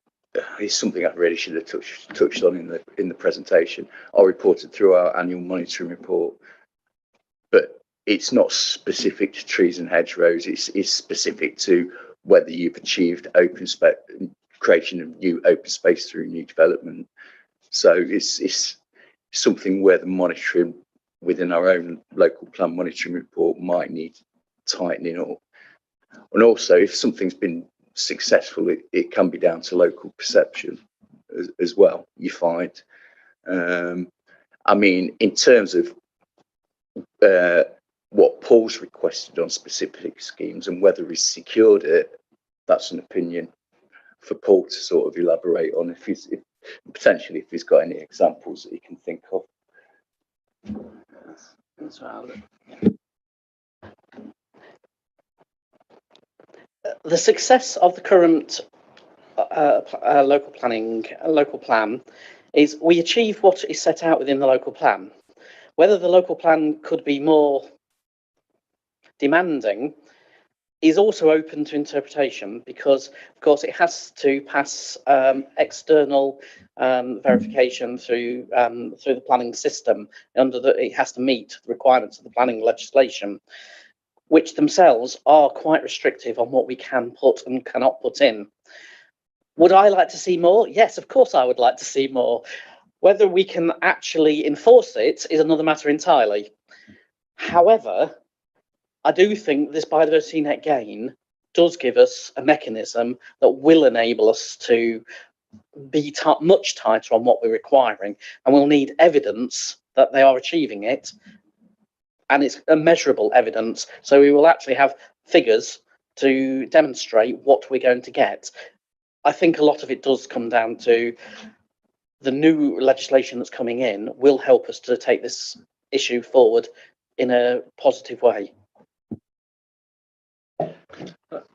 it's something I really should have touched on in the presentation, are reported through our annual monitoring report, but it's not specific to trees and hedgerows. It's specific to whether you've achieved creation of new open space through new development. So it's something where the monitoring within our own local plan monitoring report might need tightening up. And also, if something's been successful, it can be down to local perception as well, you find. I mean, in terms of what Paul's requested on specific schemes and whether he's secured it, that's an opinion for Paul to sort of elaborate on. potentially if he's got any examples that he can think of. That's right. The success of the current local plan is we achieve what is set out within the local plan. Whether the local plan could be more demanding is also open to interpretation, because of course it has to pass external verification through the planning system. It has to meet the requirements of the planning legislation, which themselves are quite restrictive on what we can put and cannot put in. Would I like to see more? Yes, of course I would like to see more. Whether we can actually enforce it is another matter entirely. However, I do think this biodiversity net gain does give us a mechanism that will enable us to be much tighter on what we're requiring, and we'll need evidence that they are achieving it, and it's a measurable evidence, so we will actually have figures to demonstrate what we're going to get. I think a lot of it does come down to the new legislation that's coming in will help us to take this issue forward in a positive way.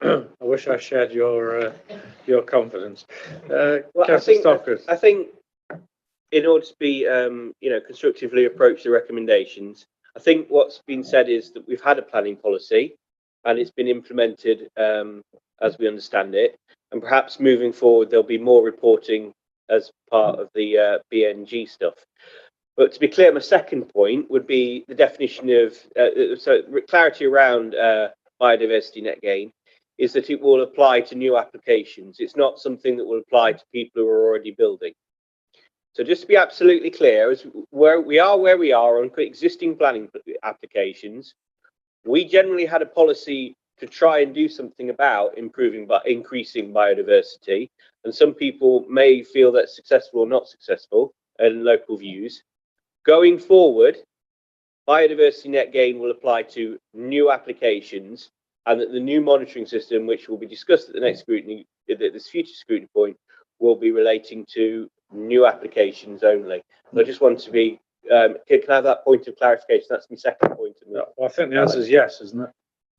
I wish I shared your confidence. Well, Councillor I think in order to be, constructively approach the recommendations, I think what's been said is that we've had a planning policy and it's been implemented as we understand it, and perhaps moving forward there'll be more reporting as part of the BNG stuff. But to be clear, my second point would be the definition of clarity around biodiversity net gain is that it will apply to new applications. It's not something that will apply to people who are already building. So just to be absolutely clear, as where we are on existing planning applications, we generally had a policy to try and do something about increasing biodiversity, and some people may feel that's successful or not successful in local views. Going forward, biodiversity net gain will apply to new applications, and that the new monitoring system, which will be discussed at the next scrutiny, this future scrutiny point, will be relating to new applications only. So I just want to be, can I have that point of clarification? That's my second point. Well, I think the answer is yes, isn't it?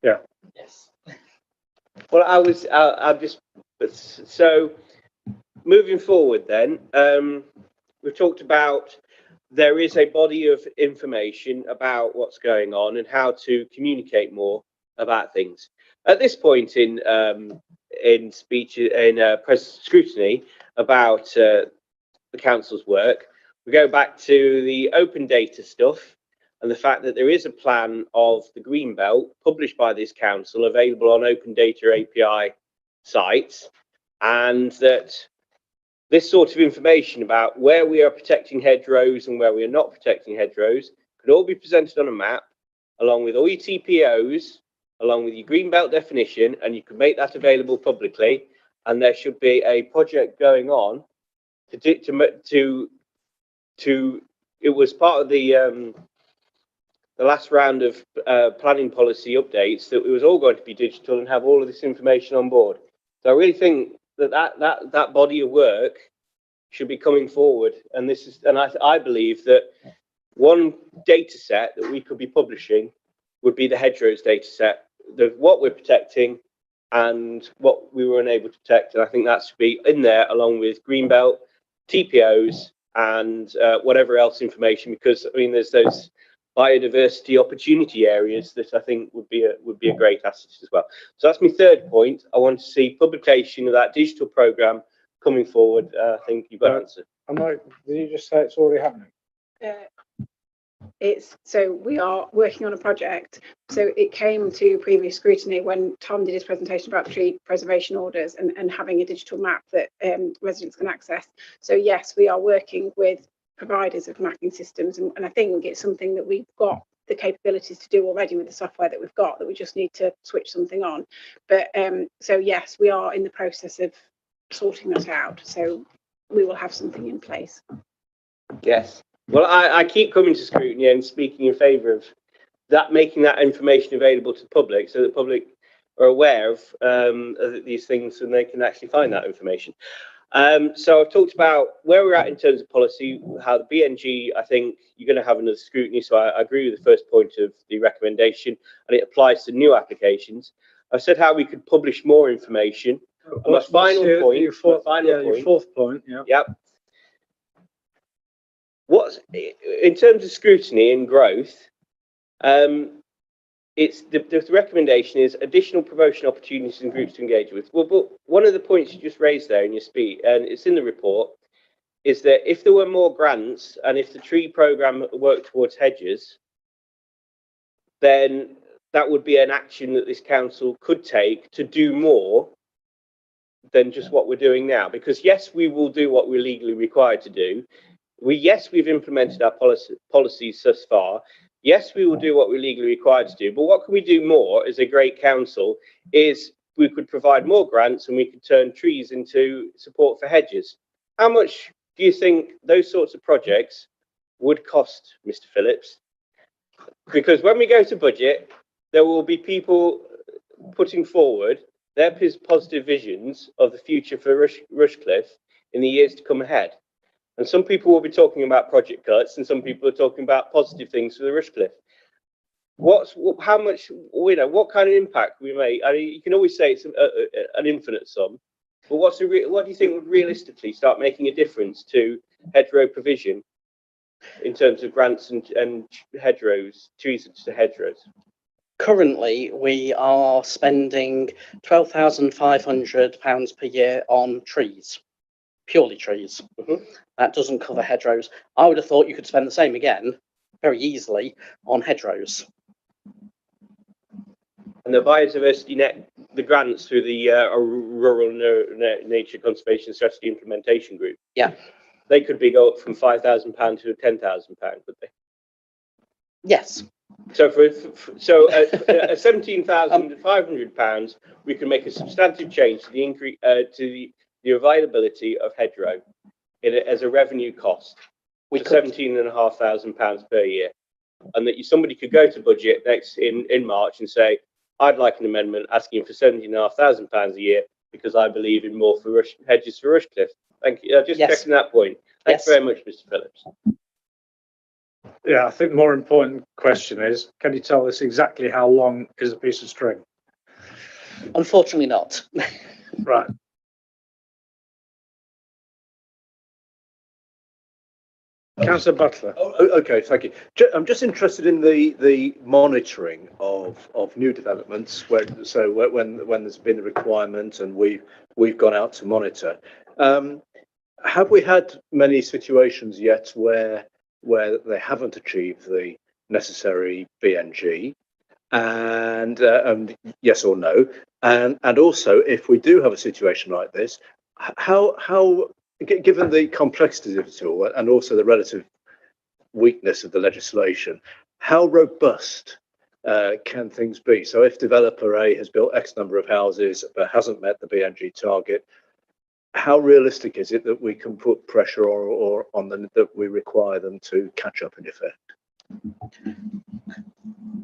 Yeah. Yes. Well, I'll just, so moving forward then, we've talked about there is a body of information about what's going on and how to communicate more about things. At this point in speech, in press scrutiny about the council's work, we go back to the open data stuff and the fact that there is a plan of the green belt published by this council available on open data API sites, and that this sort of information about where we are protecting hedgerows and where we are not protecting hedgerows could all be presented on a map along with all your TPOs, along with your green belt definition, and you could make that available publicly. And there should be a project going on it was part of the last round of planning policy updates that it was all going to be digital and have all of this information on board. So I really think that body of work should be coming forward, and I believe that one data set that we could be publishing would be the hedgerows data set, what we're protecting and what we were unable to protect. And I think that should be in there along with greenbelt, TPOs, and whatever else information, because I mean there's those biodiversity opportunity areas that I think would be a great asset as well. So that's my third point. I want to see publication of that digital program coming forward. I think you've got an answer. Did you just say it's already happening? So we are working on a project. So it came to previous scrutiny when Tom did his presentation about tree preservation orders and having a digital map that residents can access. So yes, we are working with providers of mapping systems, and I think it's something that we've got the capabilities to do already with the software that we've got, that we just need to switch something on. But so yes, we are in the process of sorting that out, so we will have something in place. Yes, well, I keep coming to scrutiny and speaking in favour of that, making that information available to the public so the public are aware of these things and they can actually find that information. So I've talked about where we're at in terms of policy, how the BNG, I think you're going to have another scrutiny. So I agree with the first point of the recommendation, and it applies to new applications. I've said how we could publish more information. And my final point. Your fourth point. Yeah. Yep. What's in terms of scrutiny and growth? It's the recommendation is additional promotion opportunities and groups to engage with. Well, but one of the points you just raised there in your speech, and it's in the report, is that if there were more grants and if the tree programme worked towards hedges, then that would be an action that this council could take to do more than just what we're doing now. Because yes, we will do what we're legally required to do. Yes, we've implemented our policies thus far. Yes, we will do what we're legally required to do. But what can we do more as a great council is we could provide more grants and we could turn trees into support for hedges. How much do you think those sorts of projects would cost, Mr. Phillips? Because when we go to budget, there will be people putting forward their positive visions of the future for Rushcliffe in the years to come ahead. And some people will be talking about project cuts and some people are talking about positive things for the Rushcliffe. How much, what kind of impact we make? I mean, you can always say it's an infinite sum, but what do you think would realistically start making a difference to hedgerow provision in terms of grants and hedgerows, trees to hedgerows? Currently, we are spending £12,500 per year on trees, purely trees. That doesn't cover hedgerows. I would have thought you could spend the same again, very easily, on hedgerows. And the biodiversity net, the grants through the Rural Nature Conservation Strategy Implementation Group. Yeah. They could go up from £5,000 to £10,000, could they? Yes. So at £17,500, we can make a substantive change to the increase to the availability of hedgerow as a revenue cost. We £17,500 per year, and that somebody could go to budget next in March and say, I'd like an amendment asking for £17,500 a year because I believe in more for hedges for Rushcliffe. Thank you. Just checking that point. Thanks very much, Mr. Phillips. Yeah, I think the more important question is, can you tell us exactly how long is a piece of string? Unfortunately not. Right. Councillor Butler. Okay, thank you. I'm just interested in the monitoring of new developments. When there's been a requirement and we've gone out to monitor, have we had many situations yet where they haven't achieved the necessary BNG? And yes or no? And also, if we do have a situation like this, how given the complexity of it all and also the relative weakness of the legislation, how robust can things be? So if developer A has built X number of houses but hasn't met the BNG target, how realistic is it that we can put pressure or on them, that we require them to catch up in effect?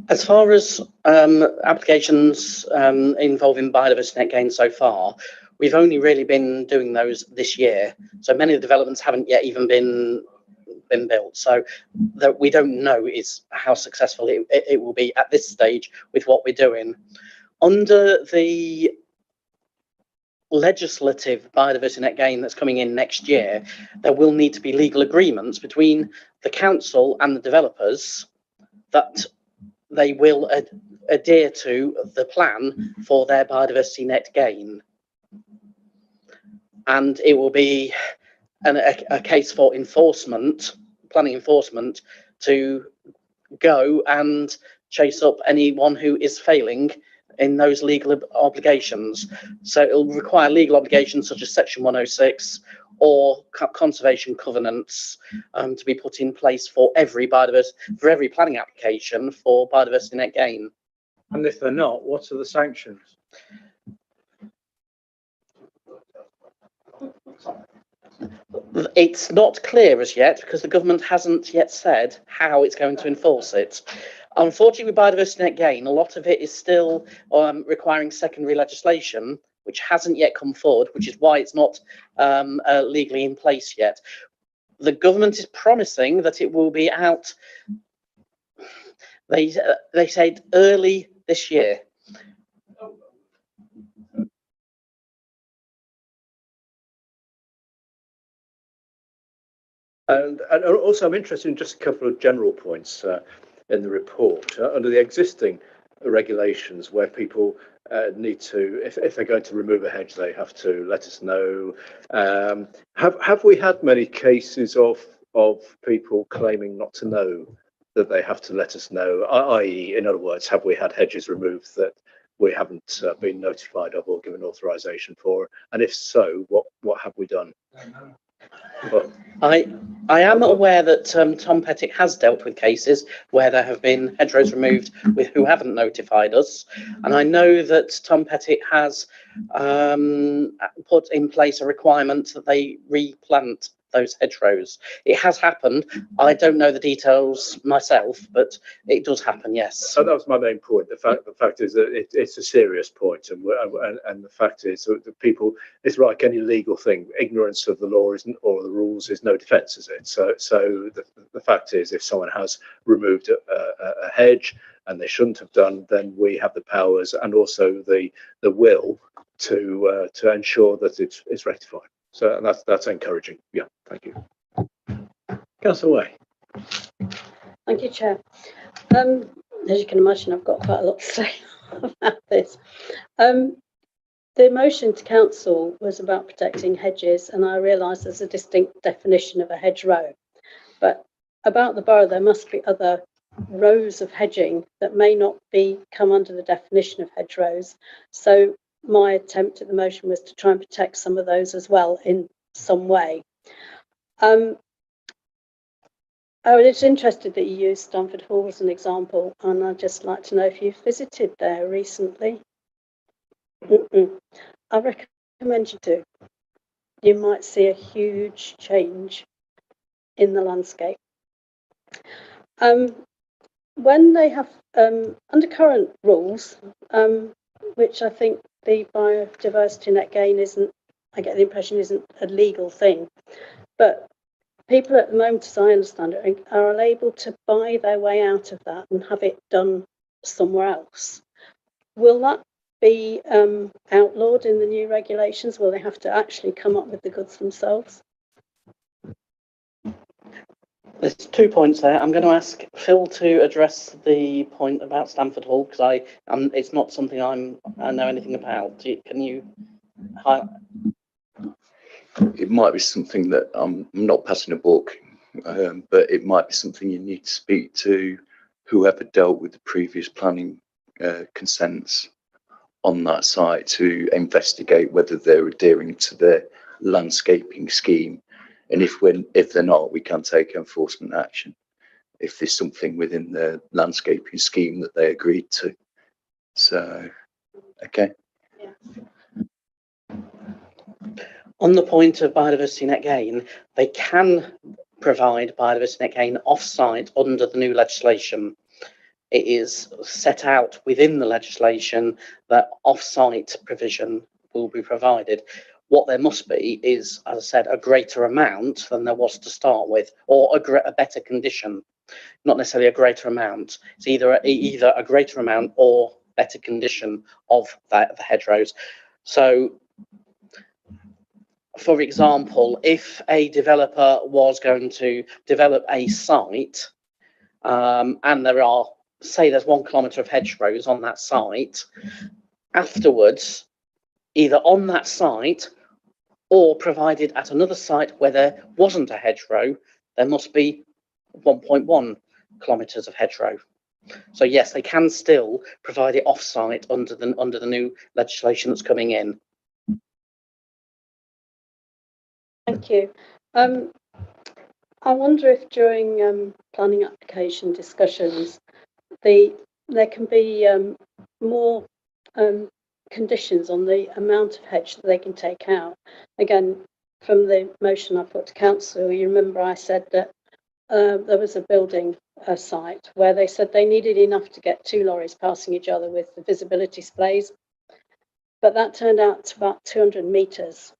As far as applications involving biodiversity net gain so far, we've only really been doing those this year. So many of the developments haven't yet even been built. So that we don't know is how successful it will be at this stage with what we're doing. Under the legislative biodiversity net gain that's coming in next year, there will need to be legal agreements between the council and the developers that they will adhere to the plan for their biodiversity net gain. And it will be a case for enforcement, planning enforcement, to go and chase up anyone who is failing in those legal obligations. So it will require legal obligations such as Section 106 or conservation covenants to be put in place for every planning application for biodiversity net gain. And if they're not, what are the sanctions? It's not clear as yet because the government hasn't yet said how it's going to enforce it. Unfortunately, with biodiversity net gain, a lot of it is still requiring secondary legislation, which hasn't yet come forward, which is why it's not legally in place yet. The government is promising that it will be out, they said early this year. And also, I'm interested in just a couple of general points in the report. Under the existing regulations, where people need to, if they're going to remove a hedge, they have to let us know. Have we had many cases of people claiming not to know that they have to let us know? I.e., in other words, have we had hedges removed that we haven't been notified of or given authorization for? And if so, what have we done? Well, I am aware that Tom Pettick has dealt with cases where there have been hedgerows removed with who haven't notified us, and I know that Tom Pettick has put in place a requirement that they replant those hedgerows. It has happened. I don't know the details myself, but it does happen. Yes. So that was my main point. The fact is that it's a serious point, and the fact is that people, it's like any legal thing. Ignorance of the law isn't, or the rules is no defence, is it? So the fact is, if someone has removed a hedge and they shouldn't have done, then we have the powers and also the will to ensure that it's rectified. So that's encouraging. Yeah, thank you. Councillor Way. Thank you, Chair. As you can imagine, I've got quite a lot to say about this. The motion to council was about protecting hedges, and I realise there's a distinct definition of a hedgerow. But about the borough, there must be other rows of hedging that may not come under the definition of hedgerows. So my attempt at the motion was to try and protect some of those as well in some way. I was interested that you used Stamford Hall as an example, and I'd just like to know if you've visited there recently. I recommend you do. You might see a huge change in the landscape. When they have, under current rules, which I think the biodiversity net gain isn't, I get the impression isn't a legal thing, but people at the moment, as I understand it, are able to buy their way out of that and have it done somewhere else. Will that be outlawed in the new regulations? Will they have to actually come up with the goods themselves? There's 2 points there. I'm going to ask Phil to address the point about Stamford Hall, because it's not something I know anything about. Can you highlight? It might be something that I'm not passing a book, but it might be something you need to speak to whoever dealt with the previous planning consents on that site to investigate whether they're adhering to their landscaping scheme. And if they're not, we can take enforcement action if there's something within the landscaping scheme that they agreed to. So, okay. Yeah. On the point of biodiversity net gain, they can provide biodiversity net gain off-site under the new legislation. It is set out within the legislation that off-site provision will be provided. What there must be is, as I said, a greater amount than there was to start with, or a better condition, not necessarily a greater amount. It's either a greater amount or better condition of the hedgerows. So, for example, if a developer was going to develop a site, and there's 1 kilometre of hedgerows on that site, afterwards, either on that site or provided at another site where there wasn't a hedgerow, there must be 1.1 kilometres of hedgerow. So yes, they can still provide it off-site under the new legislation that's coming in. Thank you. I wonder if during planning application discussions, there can be more conditions on the amount of hedge that they can take out. Again, from the motion I put to council, you remember I said that there was a building site where they said they needed enough to get 2 lorries passing each other with the visibility displays. but that turned out to about 200 metres,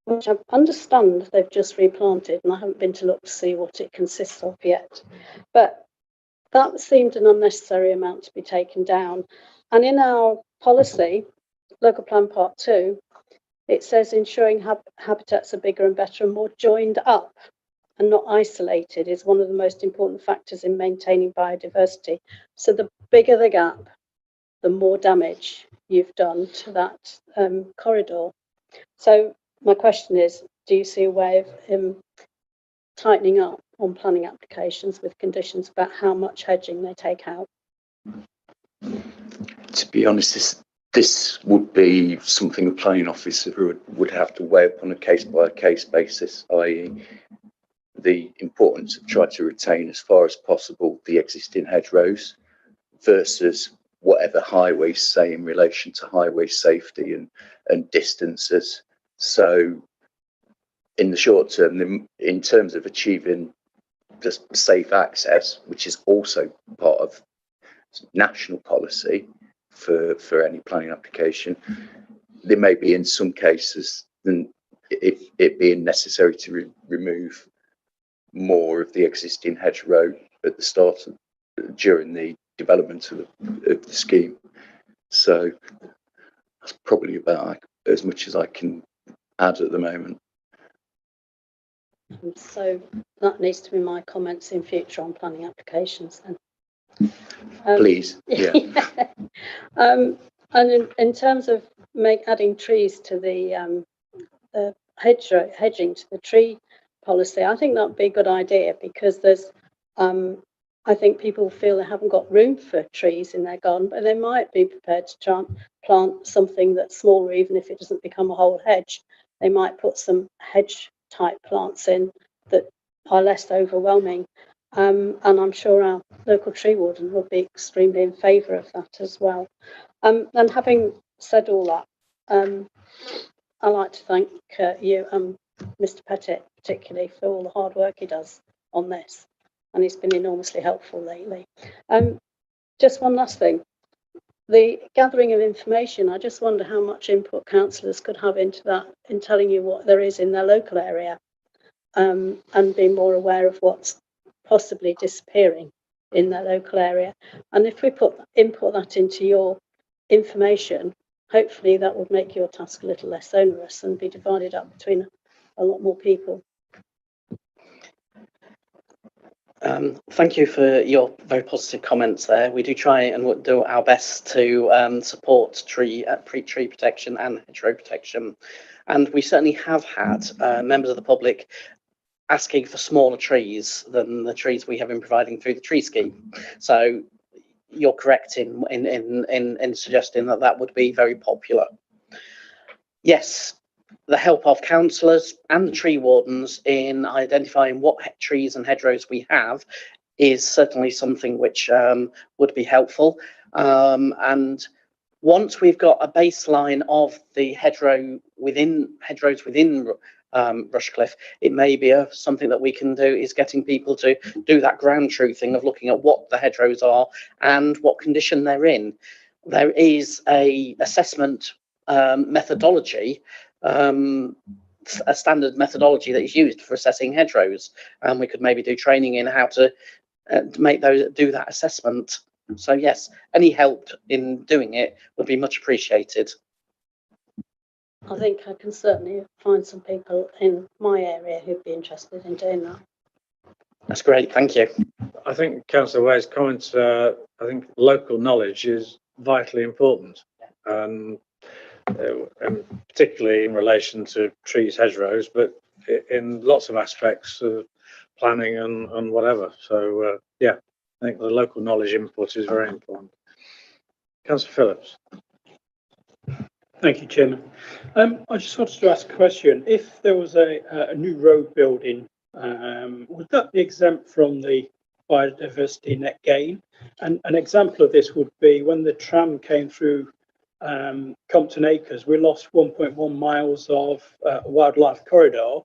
which I understand they've just replanted, and I haven't been to look to see what it consists of yet. But that seemed an unnecessary amount to be taken down. And in our policy, Local Plan Part 2, it says ensuring habitats are bigger and better and more joined up and not isolated is one of the most important factors in maintaining biodiversity. So the bigger the gap, the more damage you've done to that corridor. So my question is, do you see a way of tightening up on planning applications with conditions about how much hedging they take out? To be honest, this would be something a planning officer would have to weigh up on a case-by-case basis, i.e. the importance of trying to retain as far as possible the existing hedgerows versus whatever highways say in relation to highway safety and distances. So in the short term, in terms of achieving the safe access, which is also part of national policy for any planning application, there may be in some cases then it being necessary to remove more of the existing hedgerow at the start during the development of the scheme. So that's probably about as much as I can add at the moment. So that needs to be my comments in future on planning applications then. Please, yeah. And in terms of adding trees to the hedging to the tree policy, I think that would be a good idea, because there's I think people feel they haven't got room for trees in their garden, but they might be prepared to try and plant something that's smaller, even if it doesn't become a whole hedge. They might put some hedge type plants in that are less overwhelming. And I'm sure our local tree warden will be extremely in favour of that as well. And having said all that, I'd like to thank you and Mr. Pettit particularly for all the hard work he does on this, and he's been enormously helpful lately. Just one last thing, the gathering of information, I just wonder how much input councillors could have into that, in telling you what there is in their local area, and being more aware of what's possibly disappearing in their local area. And if we input that into your information, hopefully that would make your task a little less onerous and be divided up between a lot more people. Thank you for your very positive comments there. We do try and do our best to support tree protection and hedgerow protection. And we certainly have had members of the public asking for smaller trees than the trees we have been providing through the tree scheme. So you're correct in suggesting that that would be very popular. Yes, the help of councillors and the tree wardens in identifying what trees and hedgerows we have is certainly something which would be helpful. And once we've got a baseline of the hedgerows within Rushcliffe, it may be something that we can do is getting people to do that ground truthing of looking at what the hedgerows are and what condition they're in. There is a assessment methodology, a standard methodology that is used for assessing hedgerows, and we could maybe do training in how to do that assessment. So yes, any help in doing it would be much appreciated. I think I can certainly find some people in my area who'd be interested in doing that. That's great, thank you. I think Councillor Ware's comments, I think local knowledge is vitally important, and particularly in relation to trees, hedgerows, but in lots of aspects of planning and whatever. So yeah, I think the local knowledge input is very important. Councillor Phillips. Thank you, Chairman. I just wanted to ask a question. If there was a new road building, would that be exempt from the biodiversity net gain? And an example of this would be when the tram came through Compton Acres, we lost 1.1 miles of wildlife corridor,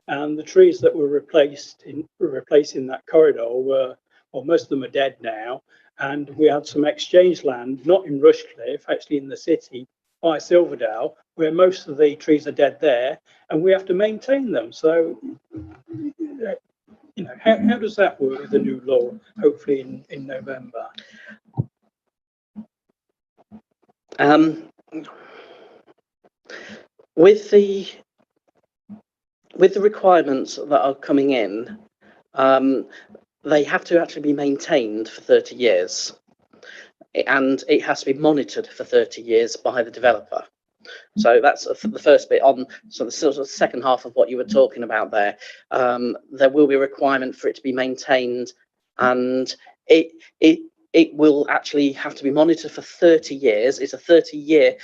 and the trees that were replacing that corridor were, well, most of them are dead now, and we had some exchange land, not in Rushcliffe, actually in the city by Silverdale, where most of the trees are dead there, and we have to maintain them. So, how does that work with the new law, hopefully in November? With the requirements that are coming in, they have to actually be maintained for 30 years, and it has to be monitored for 30 years by the developer. So that's the first bit on. So the sort of second half of what you were talking about there, there will be a requirement for it to be maintained, and it will actually have to be monitored for 30 years. It's a 30-year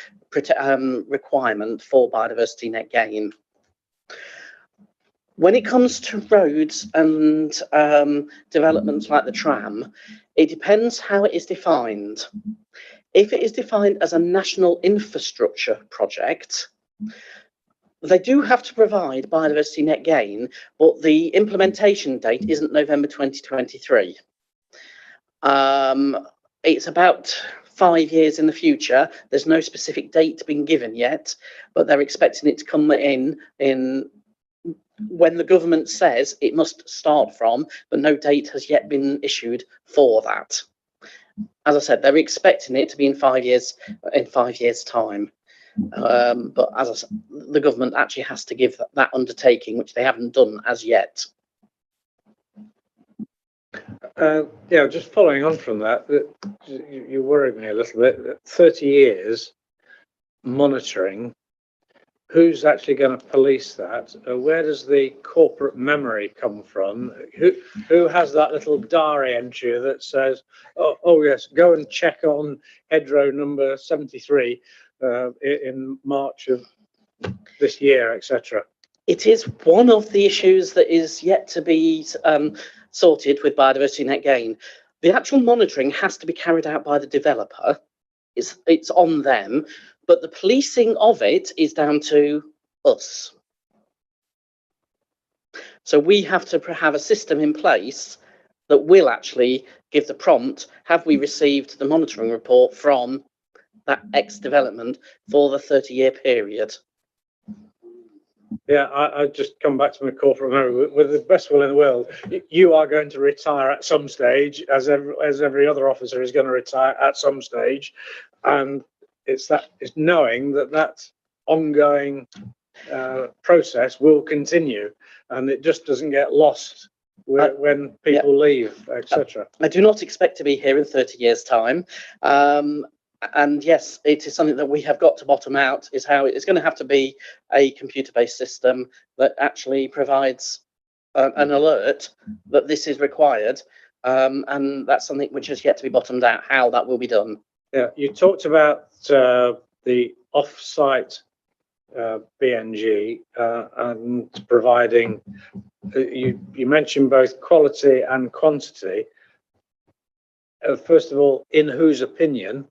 requirement for biodiversity net gain. When it comes to roads and developments like the tram, it depends how it is defined. If it is defined as a national infrastructure project, they do have to provide biodiversity net gain, but the implementation date isn't November 2023. It's about 5 years in the future. There's no specific date been given yet, but they're expecting it to come in when the government says it must start from, but no date has yet been issued for that. As I said, they're expecting it to be in 5 years, in 5 years' time. But as I said, the government actually has to give that undertaking, which they haven't done as yet. Yeah, just following on from that, you worried me a little bit. 30 years monitoring. Who's actually going to police that? Where does the corporate memory come from? Who has that little diary entry that says, oh yes, go and check on hedgerow number 73 in March of this year, etc.? It is one of the issues that is yet to be sorted with biodiversity net gain. The actual monitoring has to be carried out by the developer. It's on them. But the policing of it is down to us. So we have to have a system in place that will actually give the prompt, have we received the monitoring report from that X development for the 30-year period? Yeah, I just come back to my corporate memory. With the best will in the world, you are going to retire at some stage, as every other officer is going to retire at some stage, and it's knowing that ongoing process will continue, and it just doesn't get lost when people leave, etc. I do not expect to be here in 30 years' time. And yes, it is something that we have got to bottom out, is how it's going to have to be a computer-based system that actually provides an alert that this is required. And that's something which has yet to be bottomed out, how that will be done. Yeah, you talked about the off-site BNG and providing, you mentioned both quality and quantity. First of all, in whose opinion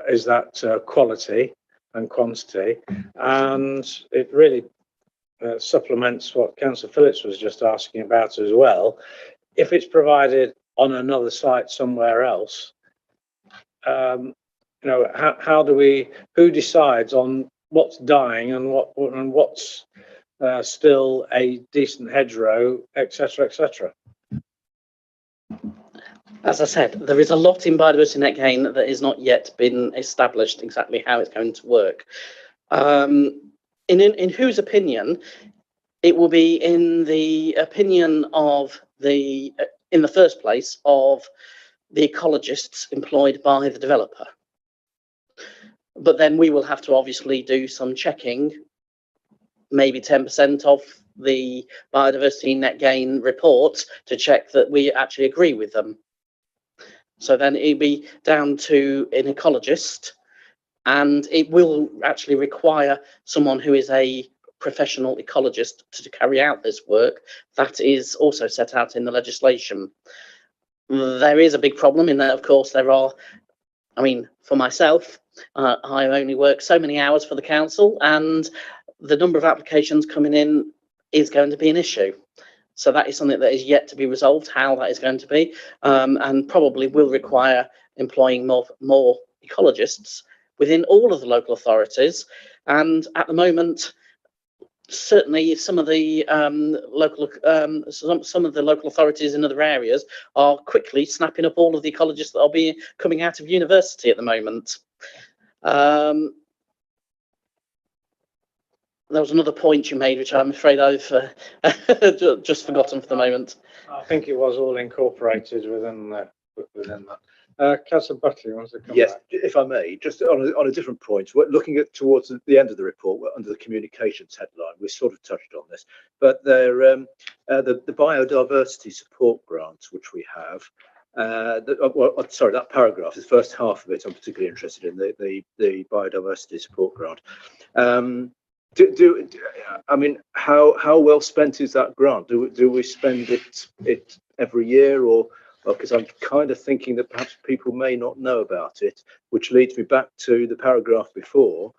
is that quality and quantity? And it really supplements what Councillor Phillips was just asking about as well. If it's provided on another site somewhere else, how do we? Who decides on what's dying and what's still a decent hedgerow, etc., etc.? As I said, there is a lot in biodiversity net gain that is not yet been established exactly how it's going to work. In whose opinion? It will be in the opinion of in the first place, of the ecologists employed by the developer. But then we will have to obviously do some checking, maybe 10% of the biodiversity net gain reports, to check that we actually agree with them. So then it'll be down to an ecologist, and it will actually require someone who is a professional ecologist to carry out this work. That is also set out in the legislation. There is a big problem in that, of course, there are, I mean, for myself, I only work so many hours for the council, and the number of applications coming in is going to be an issue. So that is something that is yet to be resolved, how that is going to be, and probably will require employing more ecologists within all of the local authorities. And at the moment, certainly some of the some of the local authorities in other areas are quickly snapping up all of the ecologists that are coming out of university at the moment. There was another point you made, which I'm afraid I've just forgotten for the moment. I think it was all incorporated within that. Councillor Butley, you want to come Yes, back? if I may, just on a different point, we're looking at towards the end of the report, under the communications headline, we sort of touched on this, but the biodiversity support grants, which we have, that paragraph, the first half of it, I'm particularly interested in the biodiversity support grant. I mean, how well spent is that grant? Do we spend it every year, or because I'm kind of thinking that perhaps people may not know about it, which leads me back to the paragraph before,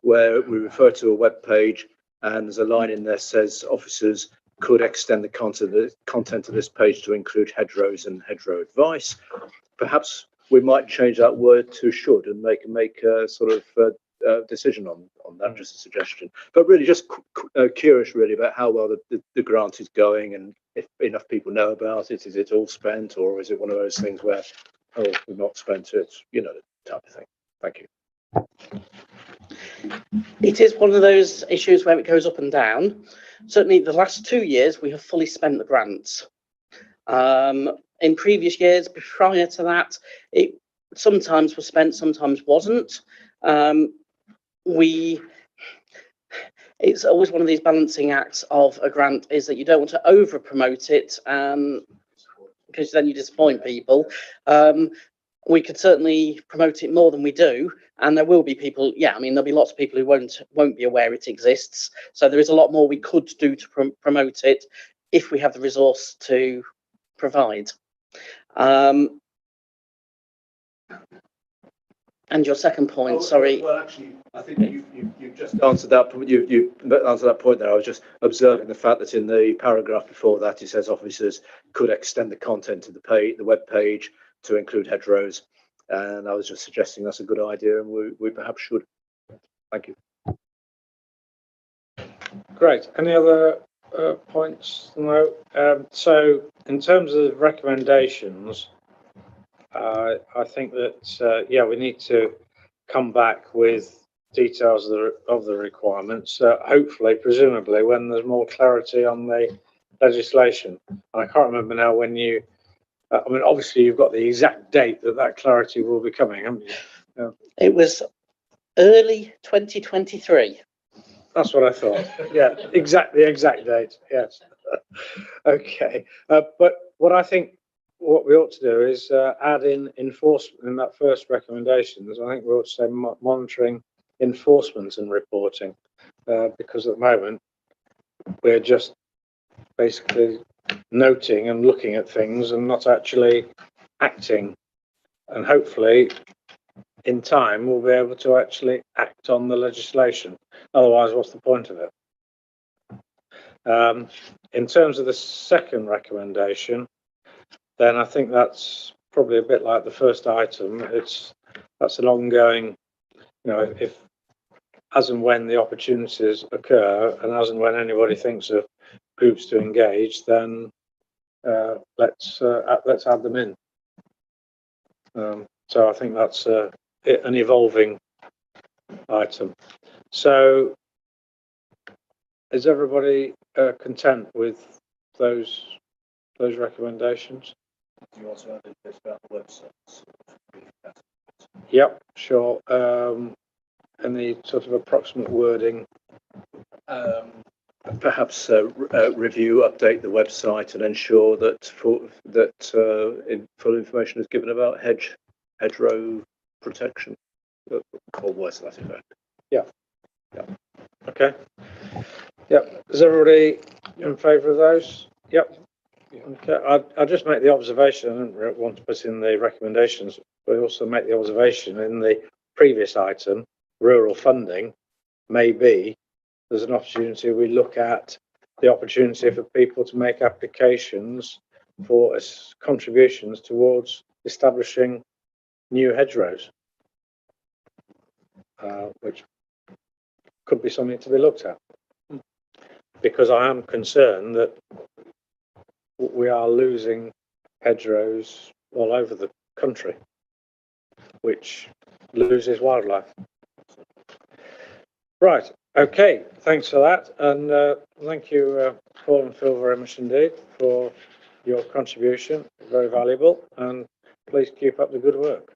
where we refer to a web page, and there's a line in there says officers could extend the content of this page to include hedgerows and hedgerow advice. Perhaps we might change that word to should and make a sort of decision on that, just a suggestion. But really just curious really about how well the grant is going, and if enough people know about it. Is it all spent, or is it one of those things where, oh, we've not spent it, you know, the type of thing. Thank you. It is one of those issues where it goes up and down. Certainly the last 2 years we have fully spent the grants. In previous years prior to that, it sometimes was spent, sometimes wasn't. It's always one of these balancing acts of a grant, is that you don't want to over promote it, because then you disappoint people. We could certainly promote it more than we do, and there will be people, I mean, there'll be lots of people who won't be aware it exists. So there is a lot more we could do to promote it if we have the resource to provide. And your second point, sorry. Well, actually, I think you've just answered that. You answered that point there. I was just observing the fact that in the paragraph before that, it says officers could extend the content of the web page to include hedgerows, and I was just suggesting that's a good idea, and we perhaps should. Thank you. Great. Any other points? No. So in terms of recommendations, I think that we need to come back with details of the requirements. Hopefully, presumably, when there's more clarity on the legislation. I can't remember now when you. I mean, obviously, you've got the exact date that clarity will be coming, haven't you? Yeah. It was early 2023. That's what I thought. Yeah, the exact date. Yes. Okay. But what we ought to do is add in enforcement in that first recommendation. I think we ought to say monitoring, enforcement and reporting, because at the moment we're just basically noting and looking at things and not actually acting. And hopefully in time we'll be able to actually act on the legislation. Otherwise, what's the point of it? In terms of the second recommendation, then I think that's probably a bit like the first item. That's an ongoing, if as and when the opportunities occur, and as and when anybody thinks of groups to engage, then let's add them in. So I think that's an evolving item. So is everybody content with those recommendations? You also added this about the websites. Yep, sure. Any sort of approximate wording? Perhaps review, update the website, and ensure that full information is given about hedgerow protection, or words to that effect. Yeah. Okay. Yep. Is everybody in favour of those? Yep. Okay. I'll just make the observation. I don't want to put in the recommendations, but also make the observation in the previous item, rural funding. Maybe there's an opportunity we look at the opportunity for people to make applications for contributions towards establishing new hedgerows, which could be something to be looked at. Because I am concerned that we are losing hedgerows all over the country, which loses wildlife. Right, okay, thanks for that, and thank you, Paul and Phil, very much indeed for your contribution, very valuable, and please keep up the good work.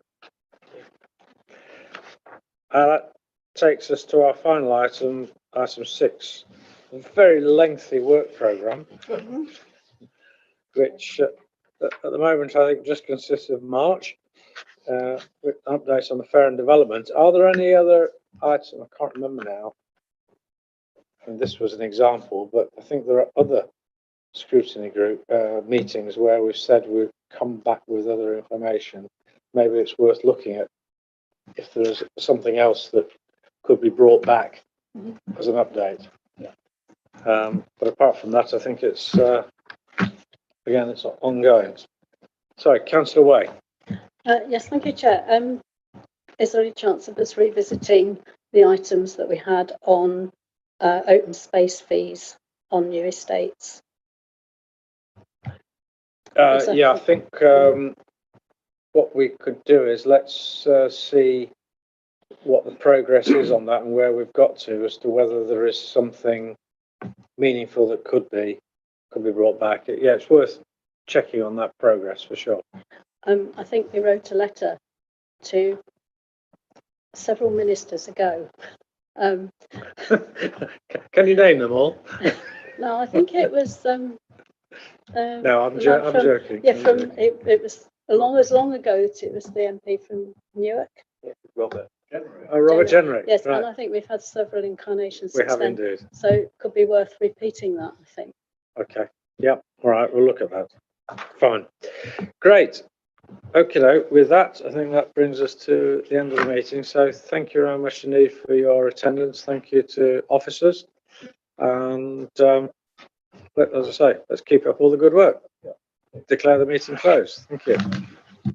That takes us to our final item, item 6, a very lengthy work programme, which at the moment I think just consists of March, with updates on the fair and development. Are there any other items? I can't remember now. And this was an example, but I think there are other scrutiny group meetings where we've said we've come back with other information. Maybe it's worth looking at if there is something else that could be brought back as an update. But apart from that, I think it's again, it's ongoing. Sorry, Councillor Way. Yes, thank you, Chair. Is there any chance of us revisiting the items that we had on open space fees on new estates? Yeah, I think what we could do is let's see what the progress is on that and where we've got to as to whether there is something meaningful that could be brought back. Yeah, it's worth checking on that progress for sure. I think we wrote a letter to several ministers ago. Can you name them all? No, I think it was. No, I'm joking. Yeah, it was as long ago as it was the MP from Newark. Robert. Robert Jenrick. Yes, right. and I think we've had several incarnations We since have then. indeed. So it could be worth repeating that, I think. Okay. Yep. All right. We'll look at that. Fine. Great. Okay. With that, I think that brings us to the end of the meeting. So thank you very much indeed for your attendance. Thank you to officers. And as I say, let's keep up all the good work. Declare the meeting closed. Thank you.